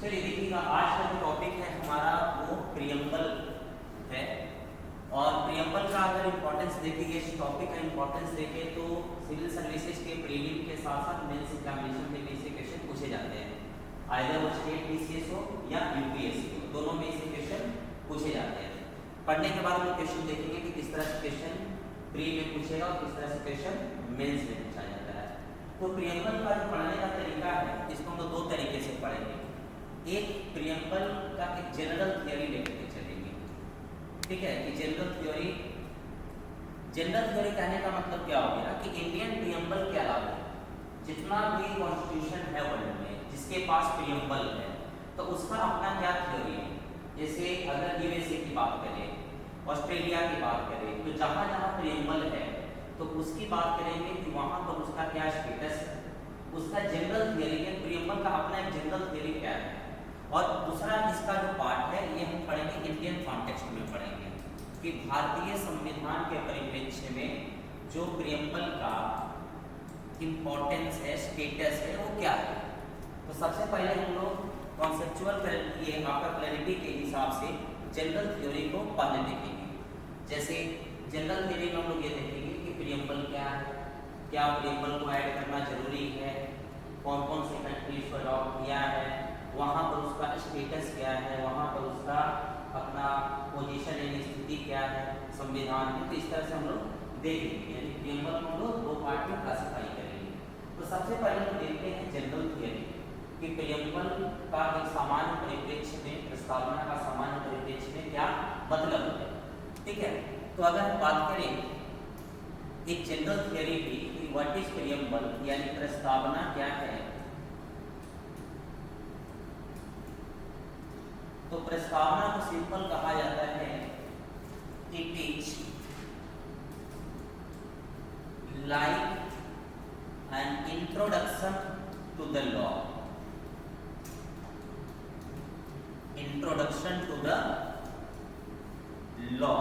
चलिए देखिएगा, आज का जो टॉपिक है हमारा वो प्रियम्बल है। और प्रियम्बल का अगर इम्पोर्टेंस देखेंगे, इस टॉपिक का इम्पोर्टेंस देखें तो सिविल सर्विसेज के प्रीलिम के साथ साथ मेंस एग्जामिनेशन में भी इससे क्वेश्चन पूछे जाते हैं। आइदर वो स्टेट बीसीएस हो या यूपीएससी हो, दोनों में इससे क्वेश्चन पूछे जाते हैं। पढ़ने के बाद हम क्वेश्चन देखेंगे कि किस तरह से क्वेश्चन प्री में पूछेगा और किस तरह से क्वेश्चन मेंस में पूछा जाता है। तो प्रियम्बल का जो पढ़ने का तरीका है, इसको हम लोग दो तरीके से पढ़ेंगे। एक प्रियम्बल का एक जनरल थ्योरी लेकर चलेंगे, ठीक है। कि जनरल थ्योरी कहने का मतलब क्या हो गया कि इंडियन प्रियम्बल के अलावा जितना भी कॉन्स्टिट्यूशन है वर्ल्ड में जिसके पास प्रियम्बल है तो उसका अपना क्या थ्योरी है। जैसे अगर यूएसए की बात करें, ऑस्ट्रेलिया की बात करें, तो जहाँ जहाँ प्रियम्बल है तो उसकी बात करेंगे कि वहाँ पर उसका क्या स्टेटस है, उसका जनरल थ्योरी है। प्रियम्बल का अपना एक जनरल थ्योरी क्या है। और दूसरा इसका जो पार्ट है ये हम पढ़ेंगे इंडियन कॉन्टेक्स्ट में पढ़ेंगे कि भारतीय संविधान के परिप्रेक्ष्य में जो प्रियम्बल का इम्पोर्टेंस है, स्टेटस है, वो क्या है। तो सबसे पहले हम लोग कॉन्सेप्चुअल ये आपका क्लैरिटी के हिसाब से जनरल थ्योरी को पहले देखेंगे। जैसे जनरल थ्योरी में हम लोग ये देखेंगे कि प्रियम्बल क्या है, क्या प्रियम्बल को ऐड करना जरूरी है, कौन कौन से कंट्रीज को अडॉप्ट किया है, वहाँ पर उसका स्टेटस क्या है, वहाँ पर उसका अपना पोजीशन यानी स्थिति क्या है संविधान में। तो इस तरह से हम लोग देखेंगे, यानी प्रियम्बल को हम लोग दो पार्ट में क्लासिफाई करेंगे। तो सबसे पहले हम देखते हैं जनरल थ्योरी कि प्रियम्बल का एक सामान्य परिप्रेक्ष्य में, प्रस्तावना का सामान्य परिप्रेक्ष्य में क्या मतलब है, ठीक है। तो अगर हम बात करें एक जनरल थ्योरी की व्हाट इज प्रियम्बल यानी प्रस्तावना क्या है, तो प्रस्तावना को सिंपल कहा जाता है it is like an introduction to the law, introduction to the law.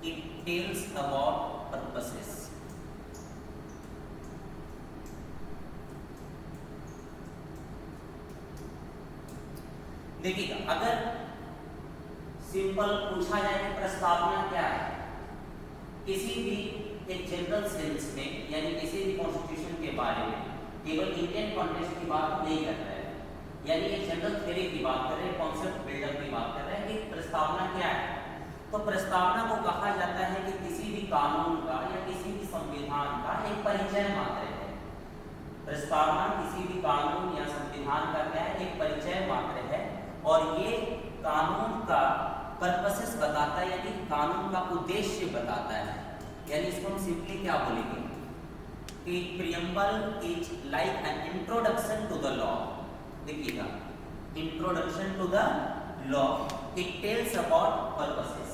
It tells about purposes, देखिएगा अगर सिंपल पूछा जाए कि प्रस्तावना क्या है, किसी भी एक जनरल सेंस में यानी किसी भी कॉन्स्टिट्यूशन के बारे में केवल इंडियन कॉन्टेक्स्ट की बात नहीं कर रहे हैं, यानी एक जनरल थ्योरी की बात कर रहे हैं, कॉन्सेप्ट बिल्डअप की बात कर रहे हैं कि प्रस्तावना क्या है। तो प्रस्तावना को कहा जाता है कि किसी भी कानून का या किसी भी संविधान का एक परिचय मात्र है। प्रस्तावना किसी भी कानून या संविधान का क्या है, एक परिचय मात्र है। और ये कानून का पर्पसेस बताता है, यानी कानून का उद्देश्य बताता है। यानी इसको हम सिंपली क्या बोलेंगे कि preamble is like an introduction to the law. देखिएगा introduction to the law, it tells about purposes,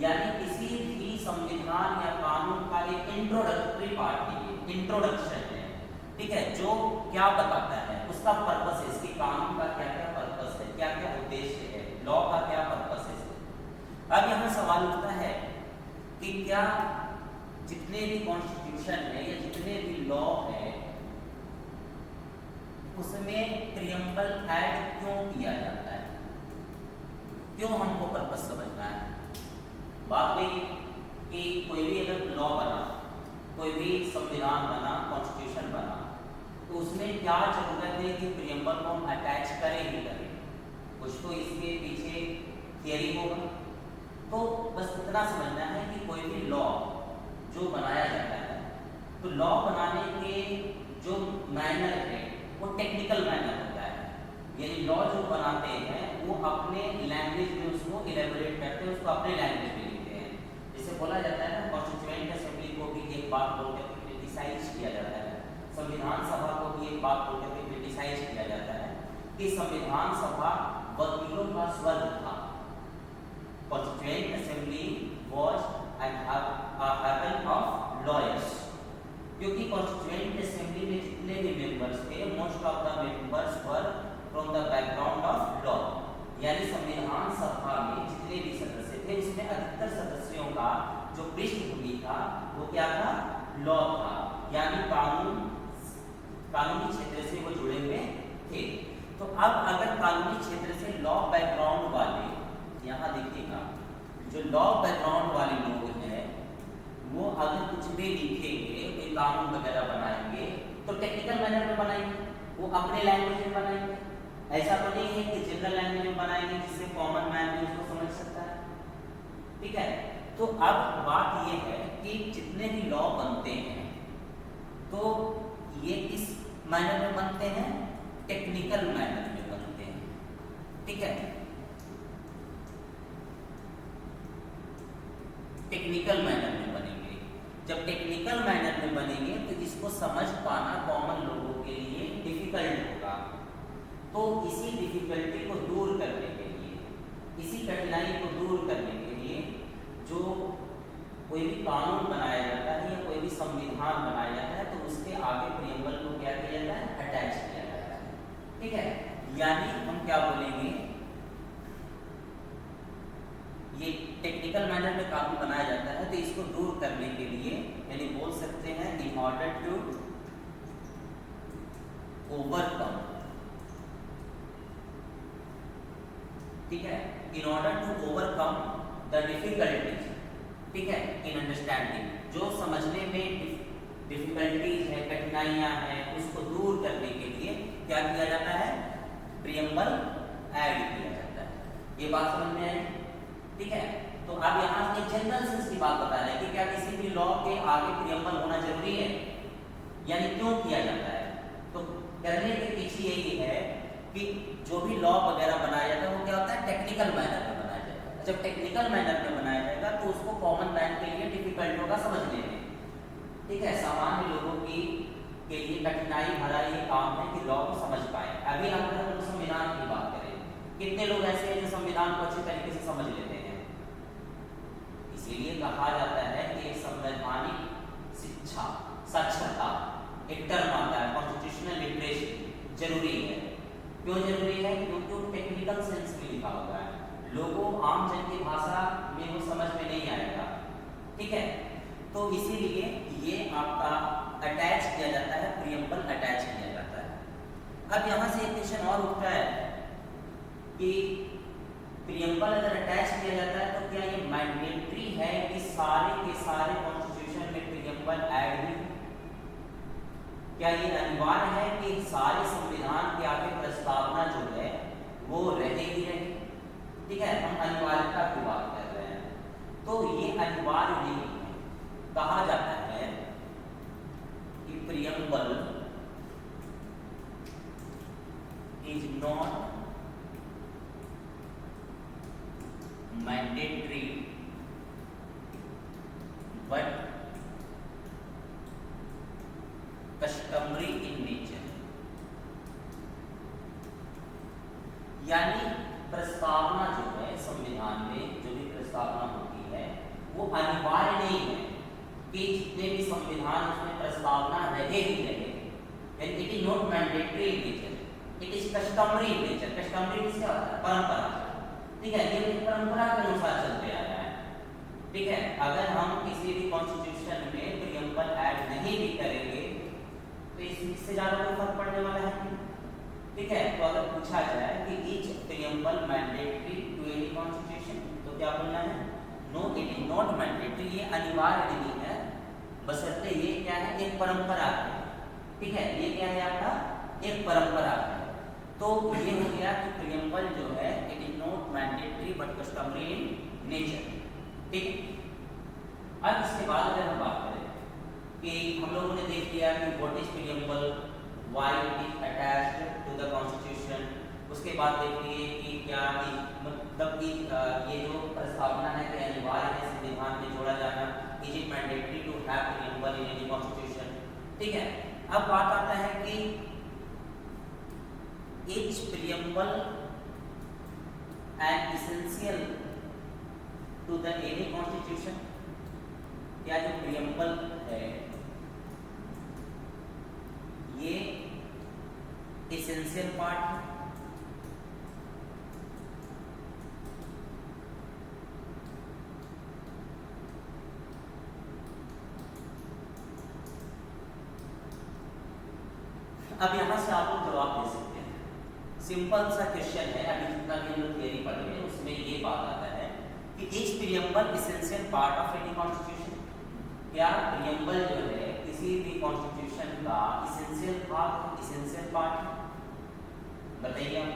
यानी किसी भी संविधान या कानून का एक इंट्रोडक्टरी पार्ट है, इंट्रोडक्शन है, ठीक है, जो क्या बताता है उसका पर्पस है, इसकी कानून का क्या क्या पर्पस है, क्या क्या उद्देश्य है, लॉ का क्या पर्पस है। अब यहाँ सवाल उठता है कि क्या जितने भी कॉन्स्टिट्यूशन है या जितने भी लॉ है उसमें प्रियम्बल ऐड क्यों किया जाता है, क्यों हमको पर्पस समझना है। बात वही कि कोई भी अगर लॉ बना, कोई भी संविधान बना, कॉन्स्टिट्यूशन बना, तो उसमें क्या जरूरत है कि प्रियम्बल को हम अटैच करें ही करें, कुछ तो इसके पीछे थियरी होगा। तो बस इतना समझना है कि कोई भी लॉ जो बनाया जाता है तो लॉ बनाने के जो मैनर है वो टेक्निकल मैनर होता है, यानी लॉ जो बनाते हैं वो अपने लैंग्वेज में उसको इलेबोरेट करते हैं, उसको अपने लैंग्वेज में लिखते हैं। जैसे बोला जाता है ना, कॉन्स्टिट्यूएंट असेंबली को भी एक बात बोल करके क्रिटिसाइज किया जाता है, संविधान सभा को भी एक बात बोल करके क्रिटिसाइज किया जाता है कि संविधान सभा वकीलों का स्वर्ग था। Constituent assembly was an heaven of lawyers, क्योंकि कॉन्स्टिट्यूएंट असेंबली में जितने भी मेंबर्स थे most of the members were from the background of law, यानी संविधान सभा में जितने भी सदस्य थे उसमें अधिकतर सदस्यों का जो पृष्ठभूमि था वो क्या था, लॉ था, यानी कानूनी क्षेत्र से वो अब अगर कानूनी क्षेत्र से लॉ बैकग्राउंड वाले, यहाँ देखिएगा, जो लॉ बैकग्राउंड वाले लोग हैं वो अगर कुछ भी लिखेंगे, कोई कानून वगैरह बनाएंगे तो टेक्निकल मैनर में बनाएंगे, वो अपने लैंग्वेज में बनाएंगे। ऐसा तो नहीं है कि जनरल लैंग्वेज में बनाएंगे जिससे कॉमन मैन भी उसको समझ सकता है। ठीक है, तो अब बात ये है कि जितने भी लॉ बनते हैं तो ये किस मैनर में बनते हैं? टेक्निकल मैनर में बनते हैं। ठीक है, टेक्निकल मैनर में बनेंगे। जब टेक्निकल मैनर में बनेंगे तो इसको समझ पाना कॉमन लोगों के लिए डिफिकल्ट होगा। तो इसी डिफिकल्टी को दूर करने के लिए, इसी कठिनाई को दूर करने के लिए जो कोई भी कानून बनाया जाता है या कोई भी संविधान बनाया जाता है तो उसके आगे प्रियम्बल को क्या किया जाता है? अटैच किया जाता है। ठीक है, यानी हम क्या बोलेंगे, ये टेक्निकल मैनर में कानून बनाया जाता है तो इसको दूर करने के लिए यानी बोल सकते हैं इन ऑर्डर टू ओवरकम, ठीक है, in order to overcome the difficulties, ठीक है, इन अंडरस्टैंडिंग, जो समझने में डिफिकल्टीज है, कठिनाइयां हैं, उसको दूर करने के लिए क्या किया जाता है? प्रियम्बल ऐड किया जाता है। ये बात समझ में आई? ठीक है, तो अब यहाँ एक जनरल सेंस की बात बता रहे हैं कि क्या किसी भी लॉ के आगे प्रियम्बल होना जरूरी है, यानी क्यों किया जाता है? तो करने के पीछे यही है कि जो भी लॉ वगैरह बनाया जाता है वो क्या होता है? टेक्निकल मैनर में बनाया जाएगा। जब टेक्निकल मैनर में बनाया जाएगा तो उसको कॉमन मैन के लिए डिफिकल्ट होगा समझने में। ठीक है, सामान्य लोगों की के लिए कठिनाई भरा ये काम है कि लॉ को समझ पाए। अभी अगर हम संविधान की बात करें, कितने लोग ऐसे हैं जो संविधान को अच्छे तरीके से समझ लेते हैं? इसीलिए कहा जाता है कि एक संवैधानिक शिक्षा, साक्षरता, एक टर्म आता है कॉन्स्टिट्यूशनल लिटरेसी, जरूरी है। क्यों जरूरी है? क्योंकि टेक्निकल सेंस में लिखा हुआ है, लोगों आम जन की भाषा में वो समझ में नहीं आएगा। ठीक है, तो इसीलिए ये आपका अटैच किया जाता है, प्रियम्बल अटैच किया जाता है। अब यहाँ से एक क्वेश्चन और उठता है कि प्रियम्बल अगर अटैच किया जाता है तो क्या ये मैंडेटरी है कि सारे के सारे कॉन्स्टिट्यूशन में प्रियम्बल ऐड भी? क्या ये अनिवार्य है कि सारे संविधान के आगे प्रस्तावना जो है वो रहेगी रहे? ठीक है, हम अनिवार्यता की बात कर रहे हैं, तो ये अनिवार्य नहीं है। कहा जाता है कि preamble is not mandatory but customary in nature, यानी प्रस्तावना जो है संविधान में जो भी प्रस्तावना होती है वो अनिवार्य नहीं है कि जितने भी संविधान उसमें प्रस्तावना रहे ही रहे। It is not mandatory in nature, it is customary in nature. Customary किसका होता है? परंपरा। ठीक है, ये परंपरा के अनुसार चलते आ रहा है। ठीक है, अगर हम किसी भी कॉन्स्टिट्यूशन में प्रियम्बल ऐड नहीं भी करेंगे तो इससे ज्यादा कोई फर्क पड़ने वाला है नहीं। ठीक है, तो अगर पूछा जाए कि is preamble mandatory to any constitution, तो क्या बोलना है? No, it is not mandatory, ये अनिवार्य नहीं है, बशर्ते ये क्या है? एक परंपरा है। ठीक है, ये क्या है आपका? एक परंपरा है। तो ये हो गया कि प्रियम्बल जो है it is not mandatory but customary in nature. ठीक, अब इसके बाद अगर हम बात करें कि हम लोगों ने देख लिया कि what is preamble, why it is attached to the constitution, उसके बाद देख लिए कि क्या मतलब कि ये जो प्रस्तावना है कि अनिवार्य है संविधान में जोड़ा जाना, is it mandatory to have preamble in any constitution. ठीक है, अब बात आता है कि is preamble an essential to the any constitution, क्या जो प्रियम्बल है ये एसेंशियल पार्ट है? अब यहां से आप लोग जवाब दे सकते हैं। सिंपल सा क्वेश्चन है, अभी जितना भी हम लोग थियरी पढ़ रहे हैं उसमें ये बात आता है कि is preamble essential part of any constitution? क्या प्रियम्बल जो है किसी भी कॉन्स्टिट्यूशन का एसेंशियल भाग, एसेंशियल पार्ट है? बताइए आप।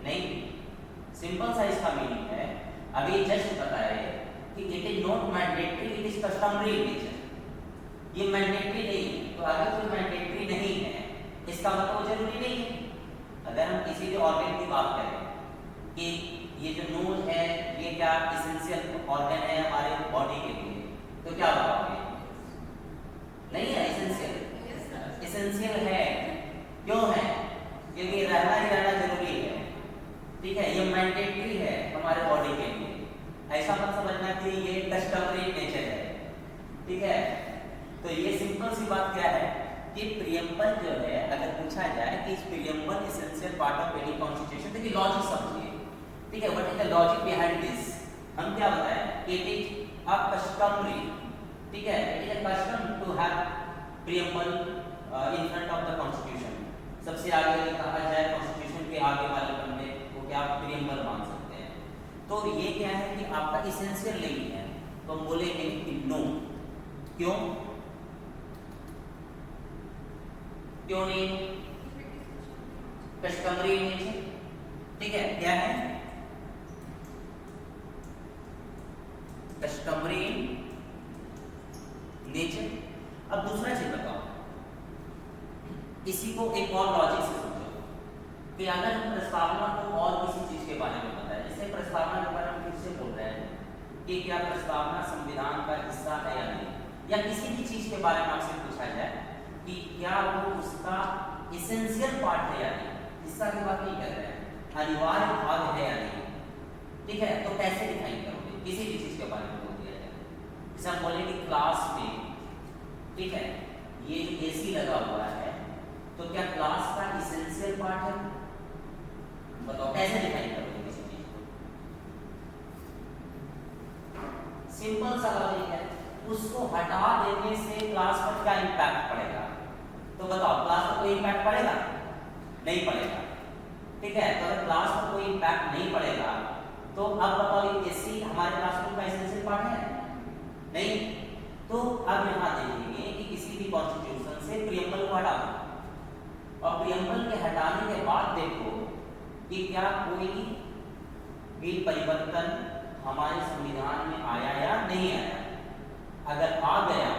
नहीं, सिंपल सा इसका मीनिंग है, अभी जस्ट बताए कि it is not mandatory, it is customary in nature. ये मैंडेटरी नहीं है, तो अगर कोई मैंडेटरी नहीं है इसका मतलब जरूरी नहीं है। अगर हम किसी भी ऑर्गन की बात करें कि ये जो नोज है ये क्या एसेंशियल ऑर्गन है हमारे बॉडी के लिए, तो क्या बताओगे? नहीं है एसेंशियल। एसेंशियल है, क्यों है? क्योंकि रहना ही रहना जरूरी है, ठीक है, ये मैंडेटरी है हमारे बॉडी के लिए। ऐसा मत समझना कि ये कस्टमरी नेचर है, ठीक है। तो ये सिंपल सी बात क्या है कि प्रियम्बल जो है अगर पूछा जाए कि इस preamble essential part of any constitution, देखिए लॉजिक समझिए, ठीक है, what is the logic behind this? हम क्या बताएं कि इट इज अ कस्टमरी, ठीक है, it is a custom to have preamble in front of the constitution. सबसे आगे कहा जाए कॉन्स्टिट्यूशन के आगे वाले पन्ने को क्या आप प्रियम्बल मान सकते हैं। तो ये क्या है कि आपका एसेंशियल नहीं है, तो हम बोलेंगे कि नो। क्यों? क्यों नहीं? कस्टमरी नेचर, ठीक है, क्या है? Customary nature. अब दूसरा चीज बताओ, इसी को एक और लॉजिक से समझो कि अगर हम प्रस्तावना को और किसी चीज के बारे में बताएं, जैसे प्रस्तावना के बारे में फिर से बोल रहे हैं कि क्या प्रस्तावना संविधान का हिस्सा है या नहीं, या किसी भी चीज के बारे में आपसे पूछा जाए कि क्या वो उसका एसेंशियल पार्ट है या नहीं, हिस्सा की बात नहीं कर रहे हैं, अनिवार्य भाग है या नहीं, ठीक है, तो कैसे डिफाइन करोगे? किसी भी चीज के बारे में बोल दिया जाए, जैसे हम बोलेंगे क्लास में, ठीक है, ये एसी लगा हुआ है, तो क्या क्लास का एसेंशियल पार्ट है? बताओ कैसे डिफाइन करोगे किसी चीज को? सिंपल सा लॉजिक है, उसको हटा देने से क्लास पर क्या इंपैक्ट पड़ेगा? तो बताओ क्लास पर कोई इंपैक्ट पड़ेगा? नहीं पड़ेगा, ठीक है। तो अगर क्लास पर कोई इंपैक्ट नहीं पड़ेगा तो अब बताओ एसी हमारे क्लासरूम का एसेंशियल पार्ट है? नहीं। तो अब यहाँ देखेंगे कि किसी भी कॉन्स्टिट्यूशन से प्रियम्बल को हटा दो, और प्रियम्बल के हटाने के बाद देखो कि क्या कोई भी परिवर्तन हमारे संविधान में आया या नहीं आया। अगर आ गया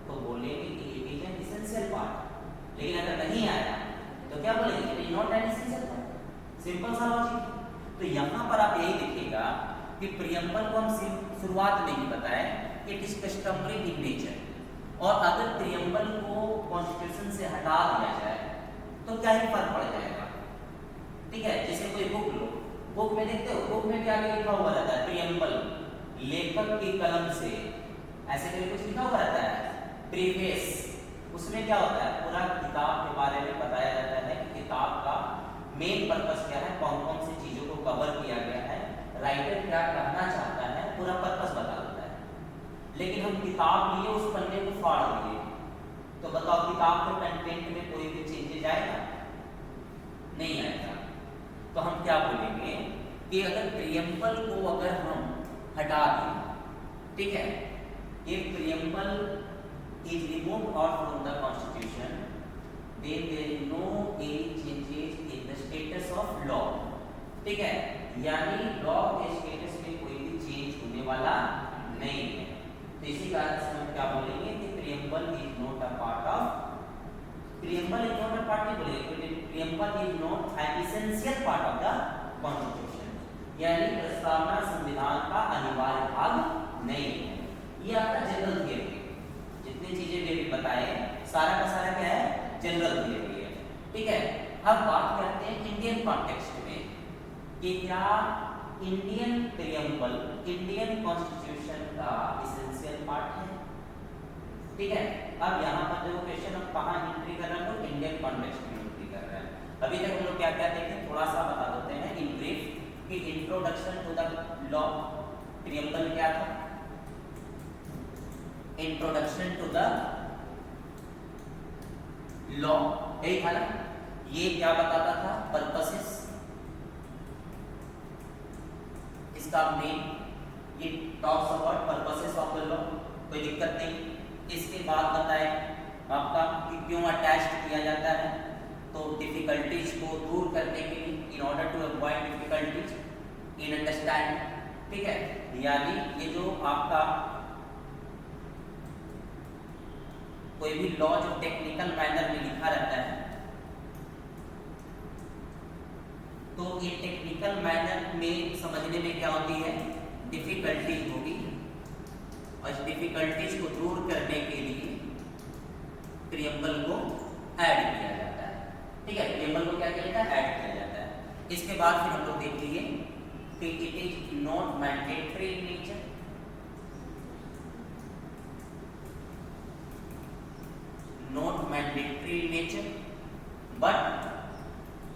तो बोलेंगे कि it is an essential part, लेकिन अगर नहीं आया तो क्या बोलेंगे? It is not an essential part. Simple सा लॉजिक। तो यहाँ पर आप यही लिखिएगा कि प्रियम्बल को हम शुरुआत में ही बताएं कि it is customary in nature, और अगर प्रियम्बल को कॉन्स्टिट्यूशन से हटा दिया जाए तो क्या ही फर्क पड़ जाएगा, ठीक है। जैसे कोई बुक लो, बुक में देखते हो, बुक में क्या लिखा हुआ रहता है? प्रियम्बल, लेखक की कलम से, ऐसे करके कुछ लिखा हुआ रहता है। प्रीफेस, उसमें क्या होता है? पूरा किताब के बारे में बताया जाता है कि किताब का मेन पर्पस क्या है, कौन कौन सी चीजों को कवर किया गया है, राइटर क्या कहना चाहता है, पूरा पर्पस बता देता है। लेकिन हम किताब लिए, उस पन्ने को फाड़ दिए, तो बताओ किताब के कंटेंट में कोई भी चेंजेज आएगा? नहीं आएगा। तो हम क्या बोलेंगे कि अगर प्रियम्बल को अगर हम हटा दें, ठीक है, if preamble is removed out from the constitution, then there is no any changes in the status of law, ठीक है, यानी लॉ के स्टेटस में कोई भी चेंज होने वाला नहीं है। तो इसी कारण से हम क्या बोलेंगे कि preamble is not a part of, preamble is not a part नहीं बोलेंगे, preamble is not an essential part of the constitution, यानी प्रस्तावना संविधान का अनिवार्य भाग नहीं है। ये आपका जनरल थियरी है, जितनी चीजें भी बताए सारा का सारा क्या है? जनरल थियरी है, ठीक है। अब बात करते हैं इंडियन कॉन्टेक्स्ट में कि क्या इंडियन प्रियम्बल इंडियन कॉन्स्टिट्यूशन का एसेंशियल पार्ट है, ठीक है। अब यहाँ पर जो क्वेश्चन हम कहाँ एंट्री कर रहे हैं, तो इंडियन कॉन्टेक्स्ट में एंट्री कर रहे हैं। अभी तक हम लोग क्या क्या देखें, थोड़ा सा बता देते हैं इन ब्रीफ कि introduction to the law, preamble क्या था, इंट्रोडक्शन टू द लॉ, यही था ना। ये क्या बताता था, पर्पसेस, इसका मेन, ये talks about purposes of the law, कोई दिक्कत नहीं। इसके बाद बताए आपका कि क्यों अटैच किया जाता है, तो डिफिकल्टीज को दूर करने के लिए, in order to avoid difficulties in understanding, ठीक है। यानी ये जो आपका कोई भी लॉ जो टेक्निकल मैनर में लिखा रहता है, तो ये टेक्निकल मैनर में समझने में क्या होती है, डिफिकल्टीज होगी, और इस डिफिकल्टीज को दूर करने के लिए प्रियम्बल को ऐड किया जाता है, ठीक है। प्रियम्बल को क्या किया जाता है, ऐड किया जाता है। इसके बाद फिर हम लोग देख लिए कि it is not mandatory in nature, not mandatory in nature but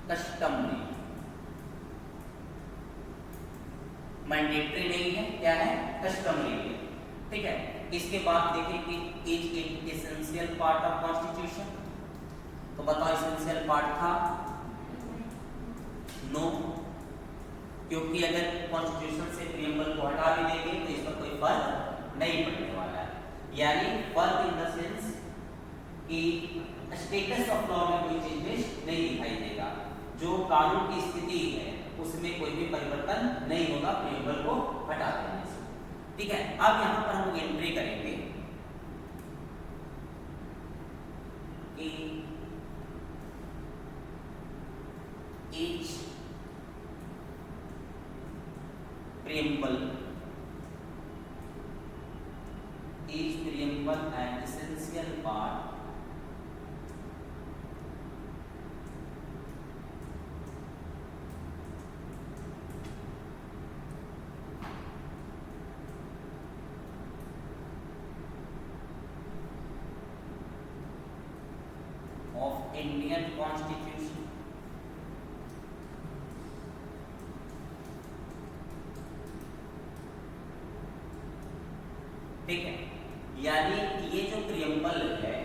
customary, mandatory नहीं है, क्या है, कस्टमरी है, ठीक है। इसके बाद देखें कि is it essential part of constitution, तो बताओ एसेंशियल पार्ट था, नो, क्योंकि अगर कॉन्स्टिट्यूशन से प्रियम्बल को हटा भी देंगे तो इस पर कोई फर्क नहीं पड़ने वाला है, यानी फर्क इन द सेंस कि स्टेटस ऑफ लॉ में कोई चेंजेस नहीं दिखाई देगा, जो कानून की स्थिति है उसमें कोई भी परिवर्तन नहीं होगा प्रियम्बल को हटा देने से, ठीक है। अब यहां पर हम एंट्री करेंगे कि each preamble an essential part of Indian Constitution, ठीक है। यानी ये जो प्रियम्बल है,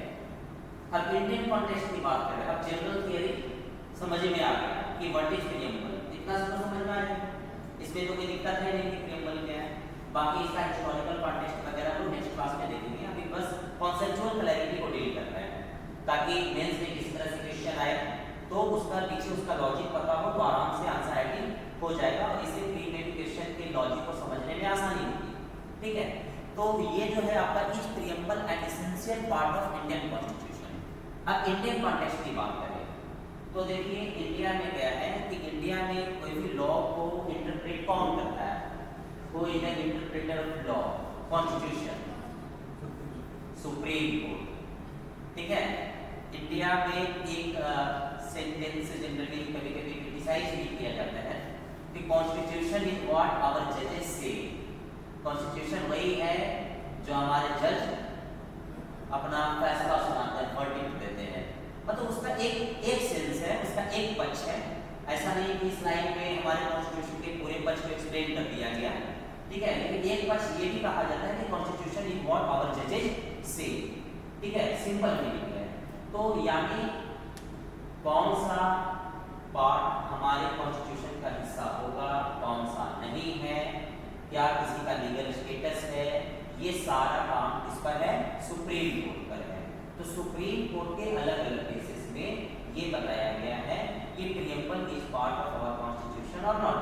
अब इंडियन कॉन्टेक्स्ट की बात करें, अब जनरल थियरी समझ में आ गया कि व्हाट इज प्रियम्बल, इतना सब समझ में आ जाए, इसमें तो कोई दिक्कत है नहीं कि प्रियम्बल क्या है। बाकी इसका हिस्टोरिकल कॉन्टेक्स्ट वगैरह तो नेक्स्ट क्लास में देखेंगे, अभी बस कॉन्सेप्चुअल क्लैरिटी को डील कर रहे हैं, ताकि मेंस में किस तरह से क्वेश्चन आए तो उसका पीछे उसका लॉजिक पता हो तो आराम से आंसर राइटिंग हो जाएगा, और इससे प्री में भी क्वेश्चन के लॉजिक को समझने में आसानी होगी, ठीक है। तो ये जो है आपका is preamble an essential part of Indian constitution. अब इंडियन कॉन्टेक्स्ट की बात करें तो देखिए इंडिया में क्या है कि इंडिया में कोई भी लॉ को इंटरप्रेट कौन करता है, कोई है interpreter of law, constitution, supreme court, ठीक है। इंडिया में एक सेंटेंस जनरली कभी कभी क्रिटिसाइज भी किया जाता है कि कॉन्स्टिट्यूशन इज व्हाट आवर जजेस से, कॉन्स्टिट्यूशन वही है जो हमारे जज अपना फैसला सुनाते हैं, वर्डिक्ट देते हैं, मतलब उसका एक सेंस है, उसका एक पक्ष है, ऐसा नहीं कि इस लाइन में हमारे कॉन्स्टिट्यूशन के पूरे पक्ष को एक्सप्लेन कर दिया गया, ठीक है। लेकिन एक पक्ष ये भी कहा जाता है कि कॉन्स्टिट्यूशन इज व्हाट आवर जजेस से, ठीक है, सिंपल मीनिंग है। तो यानी कौन सा पार्ट हमारे कॉन्स्टिट्यूशन का हिस्सा होगा, कौन सा नहीं है, क्या किसी का लीगल स्टेटस है, ये सारा काम किस पर है, सुप्रीम कोर्ट पर है। तो सुप्रीम कोर्ट के अलग अलग केसेस में ये बताया गया है कि preamble is part of our constitution और नॉट,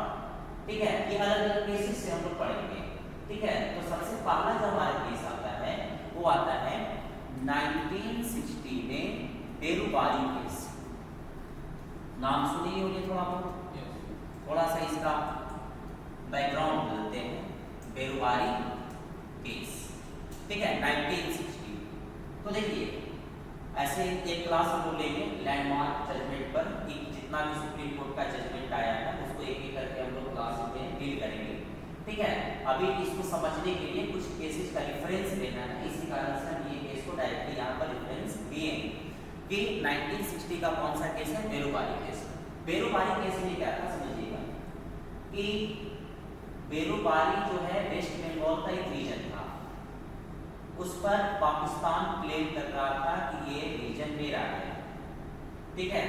ठीक है। ये अलग अलग केसेस से हम लोग पढ़ेंगे, ठीक है। तो सबसे पहला जो हमारा केस आता है वो आता है 1960 में बेरुबारी केस, नाम सुनिए होंगे थोड़ा बहुत, थोड़ा सा इसका बैकग्राउंड बोलते हैं, बेरुबारी केस, ठीक है, 1960। तो देखिए ऐसे एक क्लास हम लोग लेंगे लैंडमार्क जजमेंट पर कि जितना भी सुप्रीम कोर्ट का जजमेंट आया है उसको एक एक करके हम लोग क्लास में डील करेंगे, ठीक है। अभी इसको समझने के लिए कुछ केसेस का रेफरेंस लेना है, इसी कारण से हम ये केस को डायरेक्टली यहाँ पर रेफरेंस दिए कि 1960 का कौन सा केस है, बेरुबारी केस। बेरुबारी केस में क्या था समझिएगा कि बेरुबारी जो है वेस्ट बंगाल का एक रीजन था, उस पर पाकिस्तान क्लेम कर रहा था कि ये रीजन मेरा है, ठीक है।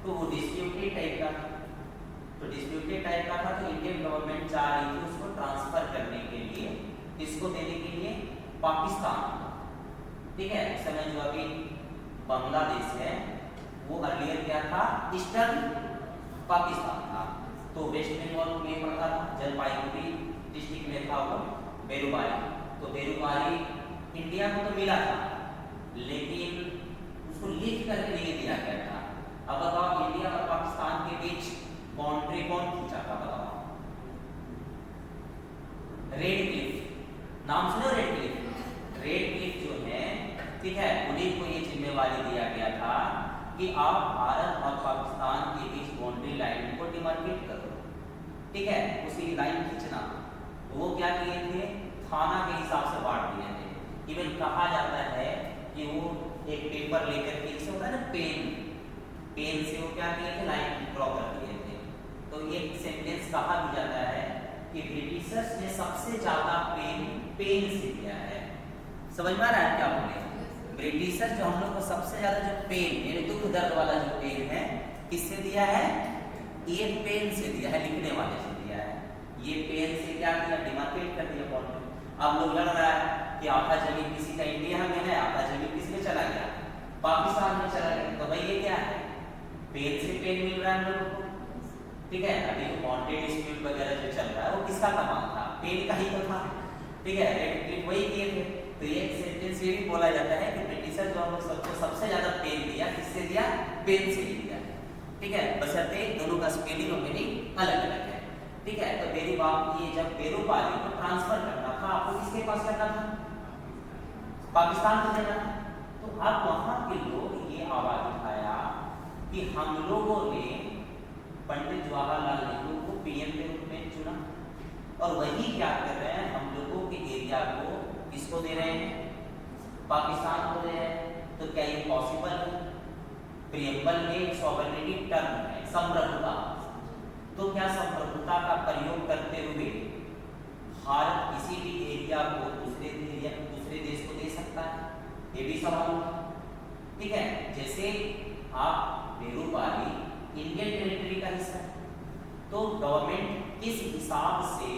तो वो डिस्प्यूटेड टाइप का था। तो डिस्प्यूटेड टाइप का था तो इंडियन गवर्नमेंट चाह रही थी उसको ट्रांसफर करने के लिए, इसको देने के लिए पाकिस्तान, ठीक है। इस समय जो अभी बांग्लादेश है वो अर्लियर क्या था, ईस्टर्न पाकिस्तान था। तो वेस्ट बंगाल में पड़ता था, जलपाईगुड़ी डिस्ट्रिक्ट में था वो बेरुबारी। तो बेरुबारी इंडिया को तो मिला था लेकिन उसको लिख करके नहीं दिया गया था। अब बताओ इंडिया और पाकिस्तान के बीच बाउंड्री कौन खींचा था, बताओ? रेड क्लिफ, नाम सुनो रेड क्लिफ। रेड क्लिफ जो है, ठीक है, उन्हीं को ये जिम्मेवारी दिया गया था कि आप भारत और पाकिस्तान के बीच बाउंड्री लाइन को डिमार्केट करो, ठीक है, उसी लाइन खींचना। वो क्या किए थे, थाना के हिसाब से बांट दिए थे। इवन कहा जाता है कि वो एक पेपर लेकर के, जैसे होता है ना पेन से वो क्या किए थे, लाइन ड्रॉ कर दिए थे। तो एक सेंटेंस कहा भी जाता है कि ब्रिटिशर्स ने सबसे ज्यादा पेन से किया है। समझ में आ रहा है क्या बोले? ब्रिटिशर्स जो हम लोग को सबसे ज्यादा जो पेन यानी दुख दर्द वाला जो पेन है, किससे दिया है? ये पेन से दिया है, लिखने वाले से दिया है। ये पेन से क्या किया, डिमार्केट कर दिया बाउंड्री। अब लोग लड़ रहा है कि आधा जमीन किसी का इंडिया में है, आधा जमीन किसी में चला गया, पाकिस्तान में चला गया। तो भाई ये क्या है, पेन से पेन मिल रहा है हम लोगों को, ठीक है। अभी जो बाउंड्री डिस्प्यूट वगैरह जो चल रहा है वो किसका कमाल था, पेन का ही तो था, ठीक है। रेड क्लिफ वही किए थे। तो ये सेंटेंस ये भी बोला जाता है कि ब्रिटिशर जो हम लोग सबको सबसे ज्यादा पेन दिया, किससे दिया, पेन से दिया, ठीक है। बशर्ते दोनों का स्पेलिंग और मीनिंग अलग अलग है, ठीक है। तो ये जब बेरुबारी को ट्रांसफर करना था, आपको किसके पास करना था, पाकिस्तान को देना था। तो अब वहां के लोग ये आवाज उठाया कि हम लोगों ने पंडित जवाहरलाल नेहरू को पीएम के रूप में चुना और वही क्या कर रहे हैं, हम लोगों के एरिया को किसको दे रहे हैं, पाकिस्तान को दे रहे हैं। तो क्या ये पॉसिबल है? प्रियम्बल में एक सॉवरेनिटी टर्म है, संप्रभुता। तो क्या संप्रभुता का प्रयोग करते हुए भारत किसी भी एरिया को दूसरे देश को दे सकता है? ये भी सवाल है, ठीक है। जैसे आप बेरुबारी इंडियन टेरिटरी का हिस्सा है, तो गवर्नमेंट किस हिसाब से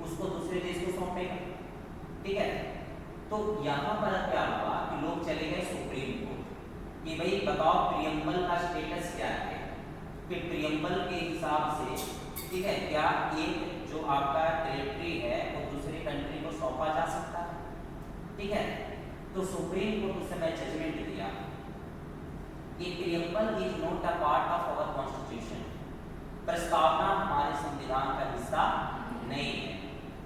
उसको दूसरे देश को सौंपेगा, ठीक है। तो यहाँ पर क्या हुआ कि लोग चले गए सुप्रीम कोर्ट कि भाई बताओ प्रियम्बल का स्टेटस क्या है, कि प्रियम्बल के हिसाब से, ठीक है, क्या एक जो आपका टेरिटरी है वो दूसरी कंट्री को सौंपा जा सकता है, ठीक है। तो सुप्रीम कोर्ट उस समय जजमेंट दिया कि preamble is not a part of our constitution, प्रस्तावना हमारे संविधान का हिस्सा नहीं है।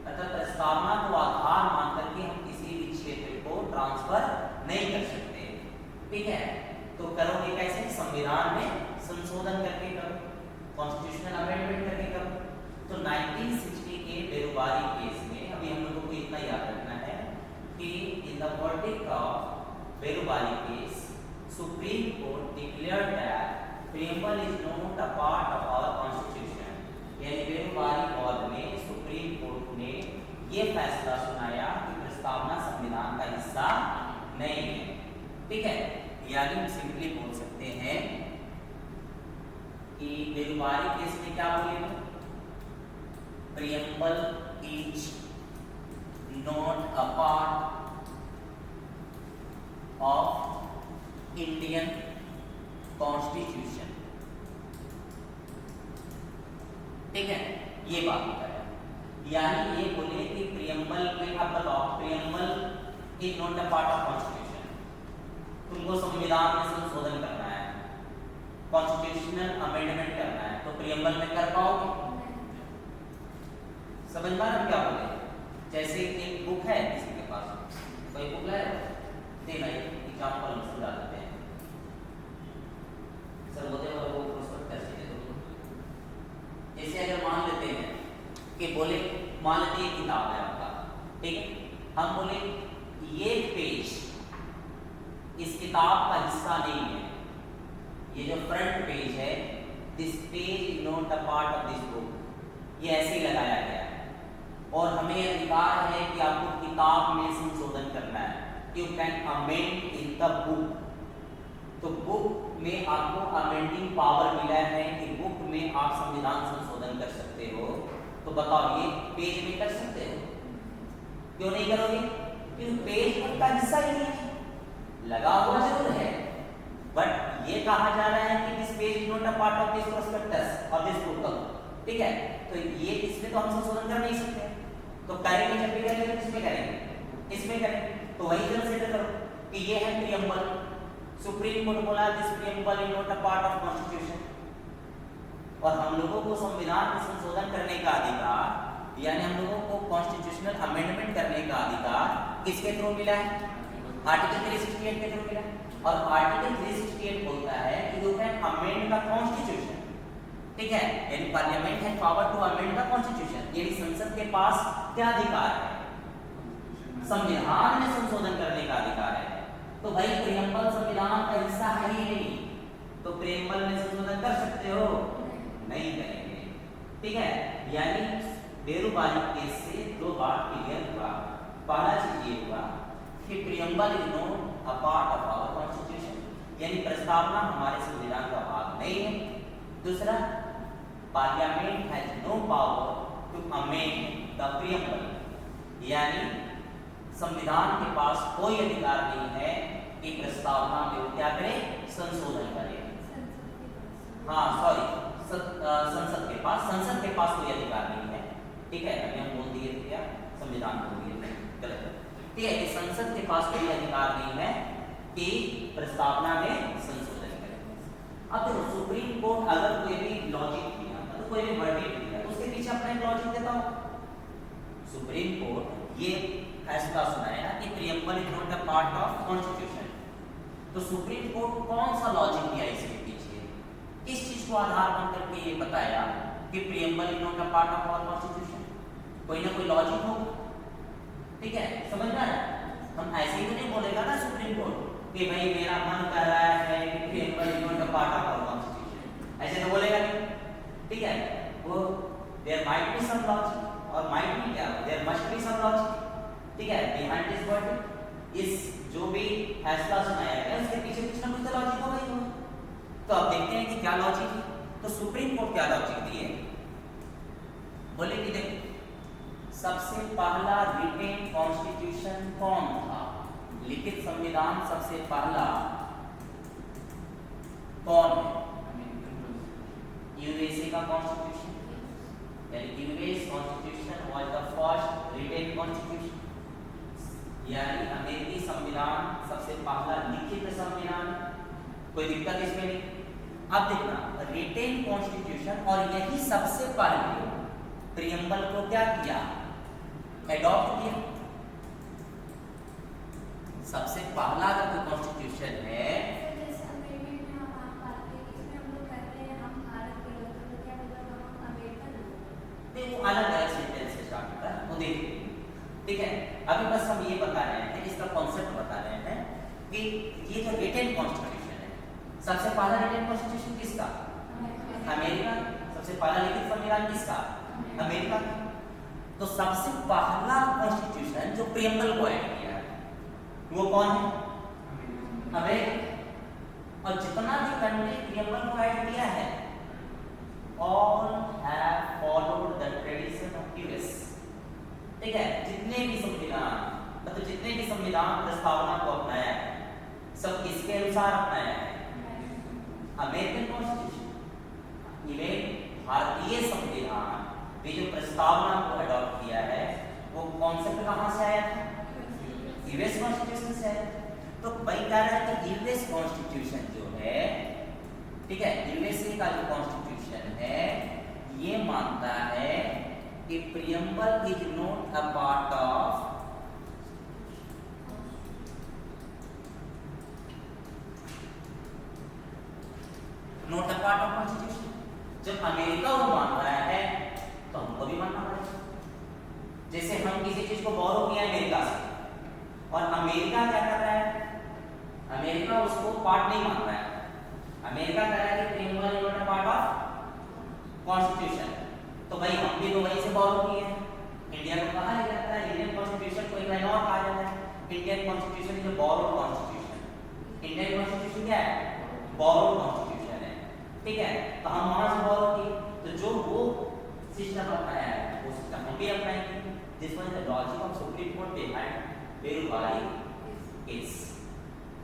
अतः प्रस्तावना को आधार मान करके हम किसी भी क्षेत्र को ट्रांसफर नहीं कर सकते, ठीक है। तो करोगे कैसे, संविधान में संशोधन करके करो, कॉन्स्टिट्यूशनल अमेंडमेंट करके करो। तो 1960 के बेरुबारी केस में अभी हम लोगों को इतना याद रखना है कि in the verdict of Berubari case, Supreme Court declared that preamble is not a part of our constitution. यानी बेरुबारी वाद में सुप्रीम कोर्ट ने ये फैसला सुनाया कि प्रस्तावना संविधान का हिस्सा नहीं है, ठीक है। यानी हम सिंपली बोल सकते हैं कि बेरुबारी केस में क्या बोले, preamble is not a part of Indian constitution, ठीक है, ये बात बताया। यानी ये बोले कि प्रियम्बल में, अब बताओ preamble is not a part of constitution, तुमको संविधान में संशोधन करना है, कॉन्स्टिट्यूशनल अमेंडमेंट करना है, तो प्रियम्बल में कर पाओगे? समझ में आ रहा क्या बोले? जैसे एक बुक है किसी के पास, कोई बुक लाए देना, एग्जाम्पल समझा देते हैं। सर बोलते हैं वो प्रोस्पेक्टस है, जैसे अगर मान लेते हैं कि बोले, मान लेते हैं किताब है आपका, ठीक है, हम बोले ये पेज इस किताब का हिस्सा नहीं है, ये जो फ्रंट पेज है, this page is not a part of this book, ये ऐसे ही लगाया गया है और हमें अधिकार है कि आपको किताब में संशोधन करना है, you can amend in the book, तो बुक में आपको अमेंडिंग पावर मिला है कि बुक में आप संविधान संशोधन कर सकते हो। तो बताओ ये पेज में कर सकते हो? क्यों नहीं करोगे? क्योंकि पेज बुक का हिस्सा ही नहीं है, लगा हुआ जरूर है, बट ये कहा जा रहा है कि this page is not a part of this prospectus और दिस बुक। ठीक है, तो ये इसमें तो हम संशोधन कर नहीं सकते, तो करेंगे जब भी करेंगे तो किसमें करेंगे? इसमें करेंगे। तो वही कंसीडर करो कि ये है प्रीएम्बल। सुप्रीम कोर्ट बोला this preamble is not a part of constitution, और हम लोगों को संविधान में संशोधन करने का अधिकार, यानी हम लोगों को कॉन्स्टिट्यूशनल अमेंडमेंट करने का अधिकार किसके थ्रू मिला है? आर्टिकल 368 के थ्रू मिला है। और आर्टिकल 368 बोलता है कि you can amend the constitution. ठीक है, यानी Parliament has power to amend the constitution, यानी संसद के पास क्या अधिकार है? संविधान में संशोधन करने का अधिकार है। तो भाई प्रीएम्बल संविधान का हिस्सा है ही नहीं, तो प्रीएम्बल में संशोधन कर सकते हो? नहीं करेंगे। ठीक है, यानी बेरुबारी केस से दो बात क्लियर हुआ। पहला चीज ये हुआ कि preamble is not a part of our constitution, यानी प्रस्तावना हमारे संविधान का भाग नहीं है। दूसरा, Parliament has no power to amend the preamble, यानी संविधान के पास कोई अधिकार नहीं है कि प्रस्तावना में वो क्या करे? संशोधन करे। हाँ सॉरी, संसद के पास कोई अधिकार नहीं है। ठीक है, अभी हम बोल दिए थे क्या? संविधान बोल दिए थे, गलत। ठीक है, संसद के पास कोई अधिकार नहीं है कि प्रस्तावना में संशोधन करे। अब देखो, सुप्रीम कोर्ट अगर कोई भी लॉजिक दिया, मतलब कोई भी वर्डिक्ट दिया, तो उसके पीछे अपना एक लॉजिक देता हो। सुप्रीम कोर्ट ये फैसला सुनाया कि preamble is not a part of constitution, तो सुप्रीम कोर्ट कौन सा लॉजिक दिया इसके पीछे? किस चीज को आधार बन करके ये बताया कि preamble is not a part of our constitution? कोई ना कोई लॉजिक होगा। ठीक है, समझ में आया? हम ऐसे ही तो नहीं बोलेगा ना सुप्रीम कोर्ट कि भाई मेरा मन कर रहा है कि preamble is not a part of our constitution, ऐसे तो बोलेगा नहीं। ठीक है, वो there might be some logic, और माइट बी क्या, there must be some logic. ठीक है, बिहाइंड दिस वर्डिक्ट, इस जो भी फैसला सुनाया गया उसके पीछे कुछ ना कुछ तो लॉजिक होगा ही होगा। तो अब देखते हैं कि क्या लॉजिक है। तो सुप्रीम कोर्ट क्या लॉजिक दिए? बोले कि देखो, सबसे पहला रिटेन कॉन्स्टिट्यूशन कौन था? लिखित संविधान सबसे पहला कौन है? यूएसए का कॉन्स्टिट्यूशन, यानी US constitution was the first written constitution, यानी अमेरिकी संविधान सबसे पहला लिखित संविधान। कोई दिक्कत इसमें नहीं। अब देखना, रिटेन कॉन्स्टिट्यूशन, और यही सबसे पहले प्रीएम्बल को क्या किया? एडॉप्ट किया। सबसे पहला अगर कोई कॉन्स्टिट्यूशन है, वो अलग सेंटेंस से स्टार्ट होता है, वो देखिए। ठीक है, अभी बस हम ये बता रहे हैं, इसका कॉन्सेप्ट बता रहे हैं कि ये जो रिटेन कॉन्स्टिट्यूशन है, सबसे पहला रिटेन कॉन्स्टिट्यूशन किसका? अमेरिका। सबसे पहला लिखित संविधान किसका? अमेरिका। तो सबसे पहला कॉन्स्टिट्यूशन जो प्रीएम्बल को ऐड किया है वो कौन है? अमेरिका। और जितना भी कंट्री प्रीएम्बल को ऐड किया है, all have followed the tradition of US। ठीक है, जितने भी संविधान, मतलब जितने भी संविधान प्रस्तावना को अपनाया है, सब किसके अनुसार अपनाया है? American constitution. इवन भारतीय संविधान भी जो प्रस्तावना को अडॉप्ट किया है, वो कॉन्सेप्ट कहाँ से आया था? यूएस कॉन्स्टिट्यूशन से आया। तो भाई कह रहा है कि यूएस कॉन्स्टिट्यूशन जो है, ठीक है, यूएसए का जो कॉन्स्टिट्यूशन है, ये मानता है कि preamble is not a part of constitution. जब अमेरिका वो मान रहा है तो हमको भी मानना पड़ेगा। जैसे हम किसी चीज को बोरो किया अमेरिका से, और अमेरिका क्या कर रहा है? अमेरिका उसको पार्ट नहीं मान रहा है। अमेरिका कह रहा है कि preamble is not a part of constitution, तो भाई हम भी तो वहीं से बोरो किए हैं। इंडिया को कहा जाता है, इंडियन कॉन्स्टिट्यूशन को इग्नोर कहा जाता है। Indian constitution is a borrowed constitution. Indian constitution क्या है? बोरो कॉन्स्टिट्यूशन है, ठीक है। तो हम वहां से बोरो किए, तो जो वो सिस्टम अपनाया है वो सिस्टम हम भी अपनाएंगे। This one the logic of Supreme Court behind Berubari case,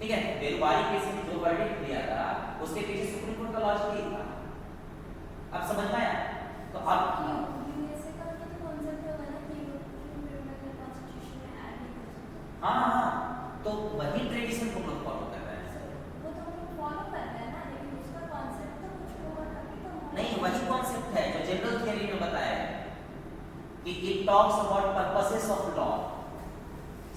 ठीक है। बेरुवारी केस में जो वर्डिक्ट दिया था उसके पीछे सुप्रीम कोर्ट का लॉजिक यही था। अब समझ में आया? तो अब यूएसए का तो कांसेप्ट होगा ना कि यूरोपियन कॉन्स्टिट्यूशन में ऐड नहीं कर सकते। हाँ, तो वही ट्रेडिशन को लोग फॉलो कर रहे हैं। वो तो हम लोग फॉलो कर रहे हैं ना, लेकिन उसका कांसेप्ट तो कुछ होगा तभी तो हम नहीं, वही कॉन्सेप्ट है जो जनरल थियरी में बताया है कि it talks about purposes of law.